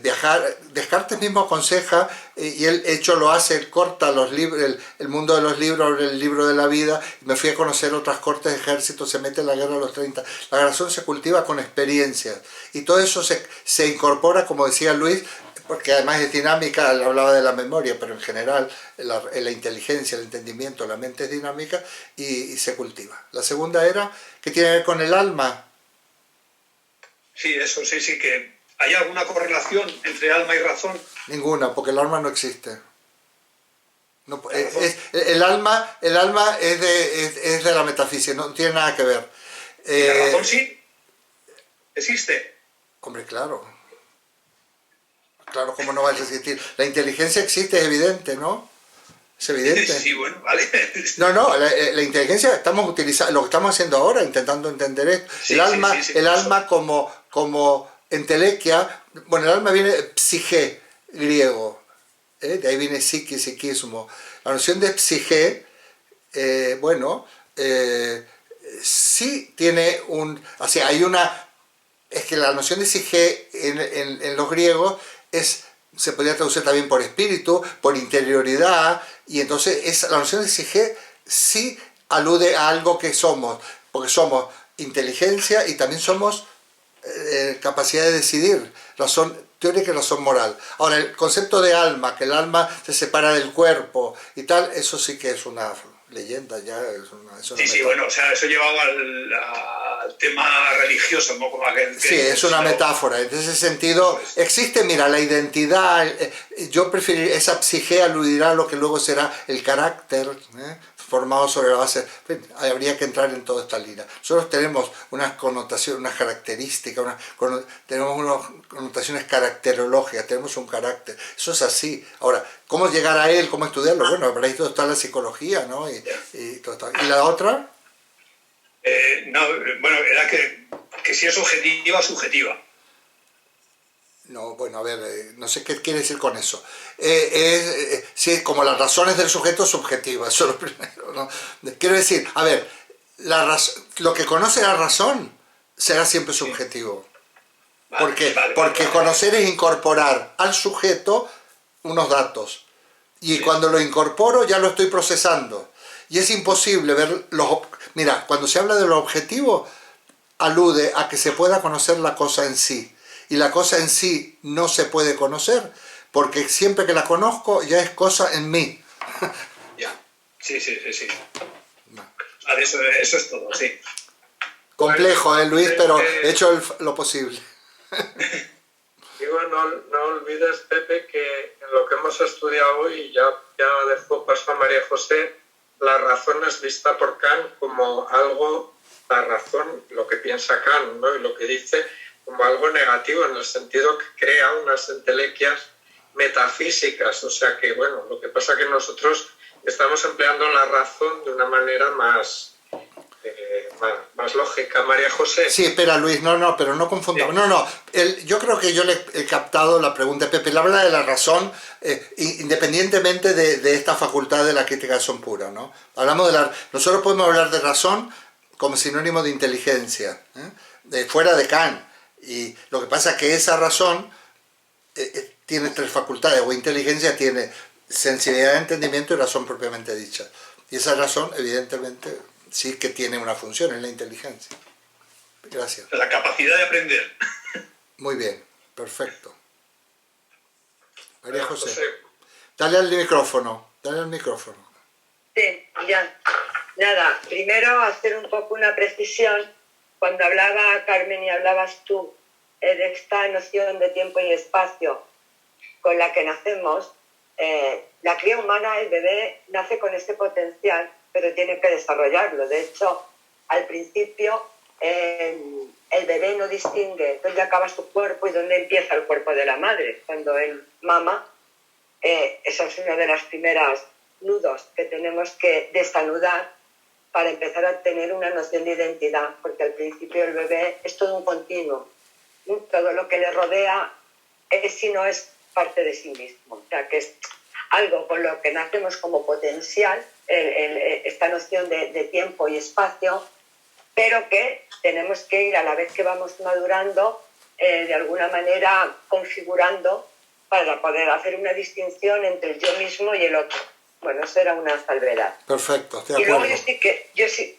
Viajar, Descartes mismo aconseja, y él hecho lo hace, él corta los libros, el mundo de los libros, el libro de la vida, me fui a conocer otras cortes de ejército, se mete en la guerra a los 30, la razón se cultiva con experiencias, y todo eso se incorpora, como decía Luis, porque además es dinámica, él hablaba de la memoria, pero en general la inteligencia, el entendimiento, la mente es dinámica y se cultiva. La segunda era, ¿qué tiene que ver con el alma? Sí, eso, sí, que ¿hay alguna correlación entre alma y razón? Ninguna, porque el alma no existe. No, el alma es de la metafísica, no tiene nada que ver. ¿Y la razón sí? ¿Existe? Hombre, claro. Claro, ¿cómo no va a existir? La inteligencia existe, es evidente, ¿no? Es evidente. Sí, bueno, vale. No, la inteligencia estamos utilizando, lo que estamos haciendo ahora, intentando entender esto. Sí, el alma como entelequia, bueno, el alma viene de psique, griego, de ahí viene psique, psiquismo. La noción de psique, sí tiene o sea, es que la noción de psique en los griegos se podría traducir también por espíritu, por interioridad, y entonces la noción de psique sí alude a algo que somos, porque somos inteligencia y también somos capacidad de decidir, razón teórica y razón moral. Ahora, el concepto de alma, que el alma se separa del cuerpo y tal, eso sí que es una leyenda, ya es una sí, bueno, o sea, eso llevaba al tema religioso, ¿no? Como sí, es una metáfora. En ese sentido, existe, mira, la identidad, yo preferiría, esa psique aludirá a lo que luego será el carácter, formado sobre la base, habría que entrar en toda esta línea. Nosotros tenemos unas connotaciones, unas características, tenemos unas connotaciones caracterológicas, tenemos un carácter, eso es así. Ahora, ¿cómo llegar a él? ¿Cómo estudiarlo? Bueno, para esto está la psicología, ¿no? Y todo esto. ¿Y la otra? No, bueno, era que si es objetiva o subjetiva. No, bueno, a ver, no sé qué quiere decir con eso. Sí, como las razones del sujeto subjetivas, eso es lo primero, ¿no? Quiero decir, a ver, lo que conoce la razón será siempre subjetivo. Porque conocer es incorporar al sujeto unos datos. Y cuando lo incorporo ya lo estoy procesando. Y es imposible ver los... Mira, cuando se habla de lo objetivo, alude a que se pueda conocer la cosa en sí. Y la cosa en sí no se puede conocer, porque siempre que la conozco ya es cosa en mí. Ya, sí. Eso es todo, sí. Complejo, Luis, pero he hecho lo posible. Digo, no olvides, Pepe, que en lo que hemos estudiado hoy, ya dejo paso a María José, la razón es vista por Kant como algo, la razón, lo que piensa Kant, ¿no? Y lo que dice como algo negativo, en el sentido que crea unas entelequias metafísicas. O sea que, bueno, lo que pasa es que nosotros estamos empleando la razón de una manera más lógica. María José. Sí, espera, Luis, pero no confundamos. Yo creo que yo le he captado la pregunta de Pepe. Él habla de la razón, independientemente de esta facultad de la crítica de razón pura, ¿no? Nosotros podemos hablar de razón como sinónimo de inteligencia, fuera de Kant. Y lo que pasa es que esa razón tiene tres facultades, o inteligencia tiene sensibilidad de entendimiento y razón propiamente dicha. Y esa razón, evidentemente, sí que tiene una función en la inteligencia. Gracias. La capacidad de aprender. Muy bien, perfecto. María José, dale al micrófono. Sí, ya. Nada, primero hacer un poco una precisión. Cuando hablaba Carmen y hablabas tú de esta noción de tiempo y espacio con la que nacemos, la cría humana, el bebé, nace con este potencial, pero tiene que desarrollarlo. De hecho, al principio el bebé no distingue dónde acaba su cuerpo y dónde empieza el cuerpo de la madre. Cuando él mama, eso es uno de los primeros nudos que tenemos que desanudar para empezar a tener una noción de identidad, porque al principio el bebé es todo un continuo. Todo lo que le rodea es y no es parte de sí mismo. O sea, que es algo con lo que nacemos como potencial, esta noción de tiempo y espacio, pero que tenemos que ir a la vez que vamos madurando, de alguna manera configurando para poder hacer una distinción entre el yo mismo y el otro. Bueno, eso era una salvedad. Perfecto, de acuerdo. Y luego yo sí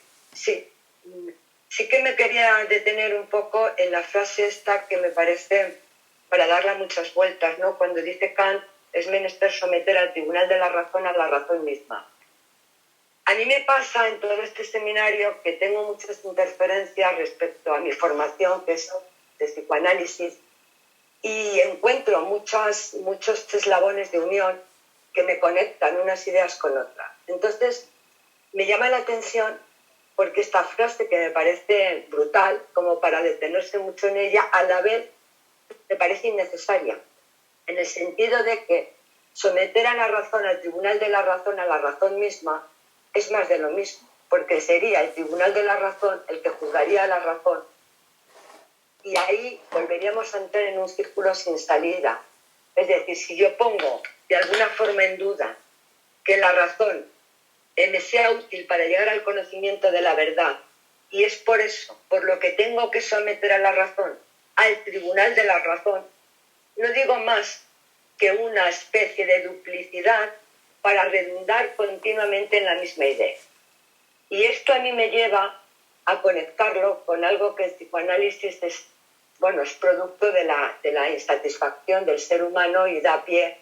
que me quería detener un poco en la frase esta que me parece, para darle muchas vueltas, ¿no? Cuando dice Kant, es menester someter al tribunal de la razón a la razón misma. A mí me pasa en todo este seminario que tengo muchas interferencias respecto a mi formación, que es de psicoanálisis, y encuentro muchos eslabones de unión que me conectan unas ideas con otras. Entonces, me llama la atención porque esta frase, que me parece brutal, como para detenerse mucho en ella, a la vez me parece innecesaria, en el sentido de que someter a la razón, al tribunal de la razón, a la razón misma, es más de lo mismo, porque sería el tribunal de la razón el que juzgaría a la razón, y ahí volveríamos a entrar en un círculo sin salida. Es decir, si yo pongo de alguna forma en duda que la razón me sea útil para llegar al conocimiento de la verdad, y es por eso, por lo que tengo que someter a la razón, al tribunal de la razón, no digo más que una especie de duplicidad para redundar continuamente en la misma idea. Y esto a mí me lleva a conectarlo con algo que el psicoanálisis es producto de la insatisfacción del ser humano y da pie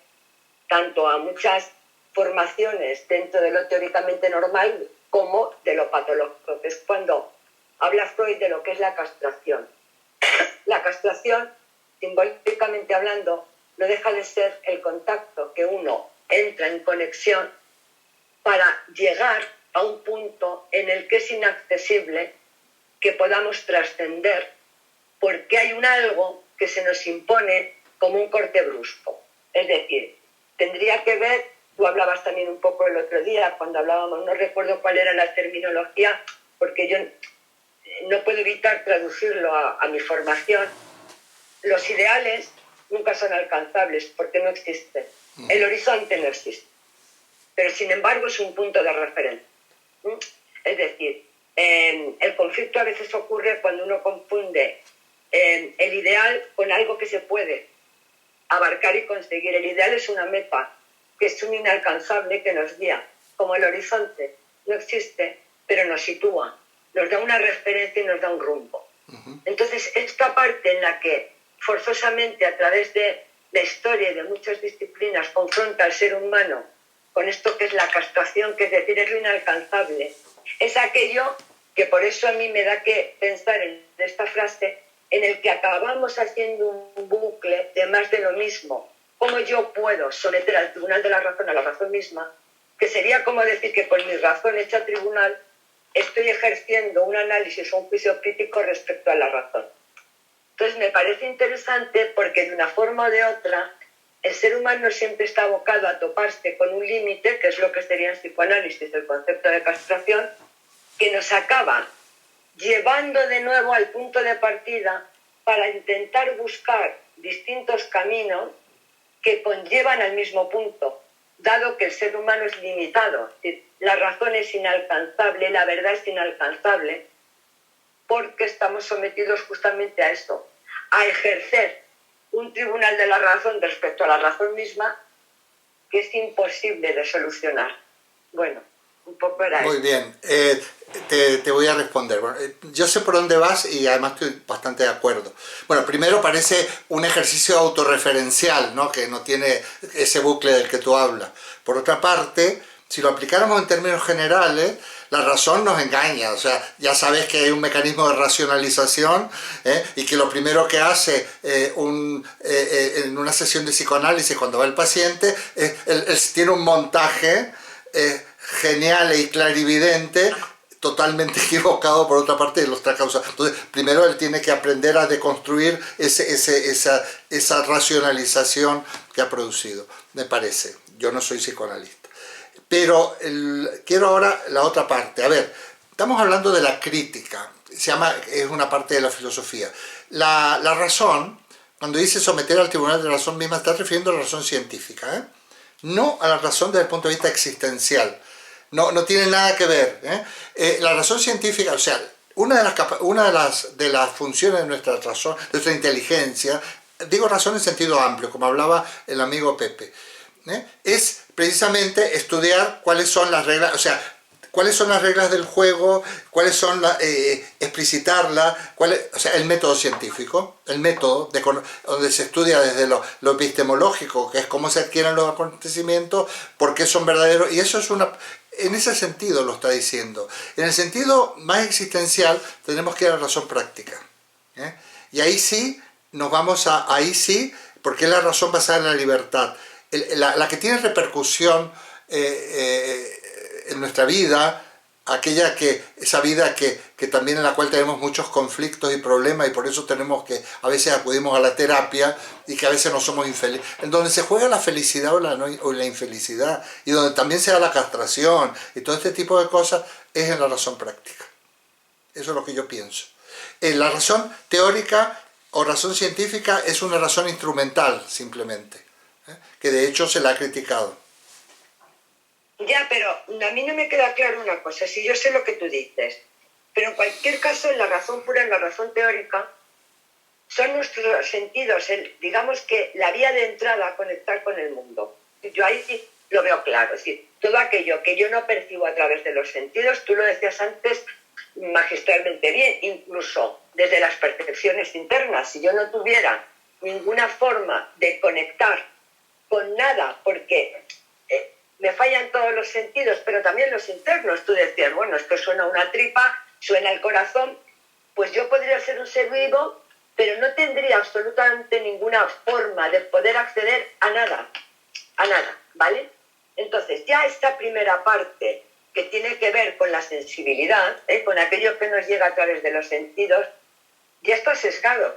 tanto a muchas formaciones dentro de lo teóricamente normal como de lo patológico, que es cuando habla Freud de lo que es la castración. La castración, simbólicamente hablando, no deja de ser el contacto que uno entra en conexión para llegar a un punto en el que es inaccesible que podamos trascender, porque hay un algo que se nos impone como un corte brusco. Es decir, tendría que ver, tú hablabas también un poco el otro día cuando hablábamos, no recuerdo cuál era la terminología, porque yo no puedo evitar traducirlo a mi formación. Los ideales nunca son alcanzables porque no existen. El horizonte no existe, pero sin embargo es un punto de referencia. Es decir, el conflicto a veces ocurre cuando uno confunde el ideal con algo que se puede abarcar y conseguir. El ideal es una meta, que es un inalcanzable que nos guía, como el horizonte no existe, pero nos sitúa, nos da una referencia y nos da un rumbo. Entonces, esta parte en la que forzosamente a través de la historia y de muchas disciplinas confronta al ser humano con esto que es la castración, que es decir, es lo inalcanzable, es aquello que por eso a mí me da que pensar en esta frase, en el que acabamos haciendo un bucle de más de lo mismo. ¿Cómo yo puedo someter al tribunal de la razón a la razón misma? Que sería como decir que con mi razón hecha tribunal estoy ejerciendo un análisis o un juicio crítico respecto a la razón. Entonces me parece interesante porque de una forma o de otra el ser humano siempre está abocado a toparse con un límite, que es lo que sería en psicoanálisis el concepto de castración, que nos acaba llevando de nuevo al punto de partida para intentar buscar distintos caminos que conllevan al mismo punto, dado que el ser humano es limitado. Es decir, la razón es inalcanzable, la verdad es inalcanzable, porque estamos sometidos justamente a esto, a ejercer un tribunal de la razón respecto a la razón misma que es imposible de solucionar. Bueno, un poco era Muy eso. bien, te voy a responder. Bueno, yo sé por dónde vas y además estoy bastante de acuerdo. Bueno, primero parece un ejercicio autorreferencial, ¿no? Que no tiene ese bucle del que tú hablas. Por otra parte, si lo aplicáramos en términos generales, la razón nos engaña. O sea, ya sabes que hay un mecanismo de racionalización y que lo primero que hace en una sesión de psicoanálisis cuando va el paciente, él tiene un montaje genial y clarividente, totalmente equivocado por otra parte de los tres causas. Entonces, primero él tiene que aprender a deconstruir esa racionalización que ha producido, me parece. Yo no soy psicoanalista. Pero quiero ahora la otra parte. A ver, estamos hablando de la crítica, es una parte de la filosofía. La razón, cuando dice someter al tribunal de la razón misma, está refiriendo a la razón científica, no a la razón desde el punto de vista existencial. No tiene nada que ver. La razón científica, o sea, una de las funciones de nuestra razón, de nuestra inteligencia, digo razón en sentido amplio, como hablaba el amigo Pepe, es precisamente estudiar cuáles son las reglas, o sea, cuáles son las reglas del juego, cuáles son explicitarlas, o sea, el método científico, el método donde se estudia desde lo epistemológico, que es cómo se adquieren los acontecimientos, por qué son verdaderos, y eso es en ese sentido lo está diciendo. En el sentido más existencial tenemos que ir a la razón práctica. Y ahí sí, ahí sí, porque es la razón basada en la libertad. La que tiene repercusión en nuestra vida, esa vida que también en la cual tenemos muchos conflictos y problemas y por eso a veces acudimos a la terapia y que a veces no somos infelices, en donde se juega la felicidad o la infelicidad y donde también se da la castración y todo este tipo de cosas, es en la razón práctica. Eso es lo que yo pienso. La razón teórica o razón científica es una razón instrumental simplemente, que de hecho se la ha criticado. Ya, pero a mí no me queda claro una cosa, si yo sé lo que tú dices, pero en cualquier caso, en la razón pura, en la razón teórica, son nuestros sentidos, digamos que la vía de entrada a conectar con el mundo. Yo ahí sí lo veo claro, es decir, todo aquello que yo no percibo a través de los sentidos, tú lo decías antes magistralmente bien, incluso desde las percepciones internas, si yo no tuviera ninguna forma de conectar con nada, porque me fallan todos los sentidos, pero también los internos. Tú decías, bueno, esto suena a una tripa, suena al corazón, pues yo podría ser un ser vivo, pero no tendría absolutamente ninguna forma de poder acceder a nada, ¿vale? Entonces, ya esta primera parte que tiene que ver con la sensibilidad, con aquello que nos llega a través de los sentidos, ya está sesgado.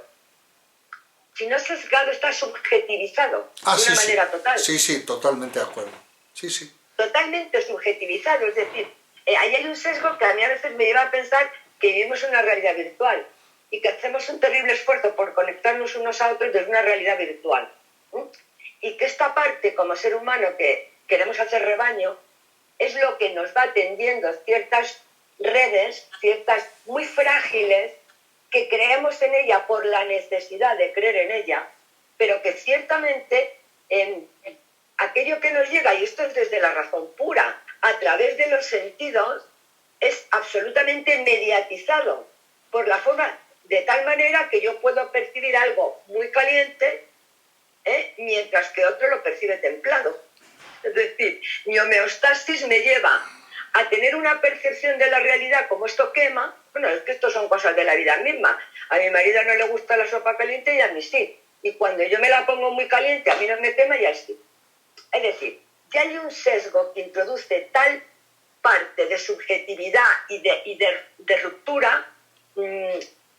Si no es sesgado, está subjetivizado de una manera total. Sí, totalmente de acuerdo. Sí. Totalmente subjetivizado, es decir, ahí hay un sesgo que a mí a veces me lleva a pensar que vivimos una realidad virtual. y que hacemos un terrible esfuerzo por conectarnos unos a otros desde una realidad virtual. Y que esta parte, como ser humano que queremos hacer rebaño, es lo que nos va tendiendo ciertas redes, ciertas muy frágiles, que creemos en ella por la necesidad de creer en ella, pero que ciertamente aquello que nos llega, y esto es desde la razón pura, a través de los sentidos, es absolutamente mediatizado por la forma, de tal manera que yo puedo percibir algo muy caliente, mientras que otro lo percibe templado. Es decir, mi homeostasis me lleva a tener una percepción de la realidad como esto quema. Bueno, es que esto son cosas de la vida misma. A mi marido no le gusta la sopa caliente y a mí sí. Y cuando yo me la pongo muy caliente, a mí no me quema y a él sí. Es decir, ya hay un sesgo que introduce tal parte de subjetividad y de ruptura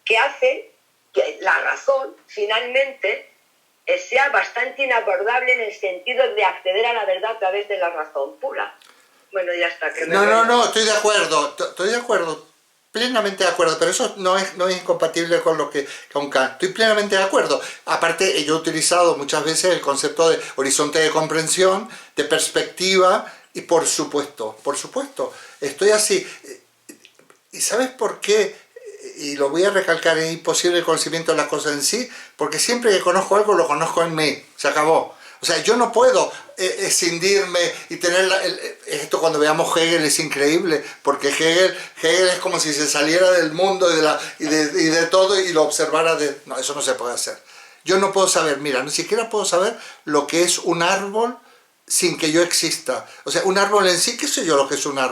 que hace que la razón finalmente sea bastante inabordable en el sentido de acceder a la verdad a través de la razón pura. Bueno, ya está. Que No, estoy de acuerdo, plenamente de acuerdo, pero eso no es incompatible con lo que con Kant. Estoy plenamente de acuerdo. Aparte, yo he utilizado muchas veces el concepto de horizonte de comprensión, de perspectiva, y por supuesto, estoy así. ¿Y sabes por qué? Y lo voy a recalcar, es imposible el conocimiento de las cosas en sí, porque siempre que conozco algo, lo conozco en mí, se acabó. O sea, yo no puedo escindirme y tener... esto cuando veamos Hegel es increíble, porque Hegel es como si se saliera del mundo y de todo y lo observara de... No, eso no se puede hacer. Yo no puedo saber, mira, ni siquiera puedo saber lo que es un árbol sin que yo exista. O sea, un árbol en sí, ¿qué sé yo lo que es un árbol?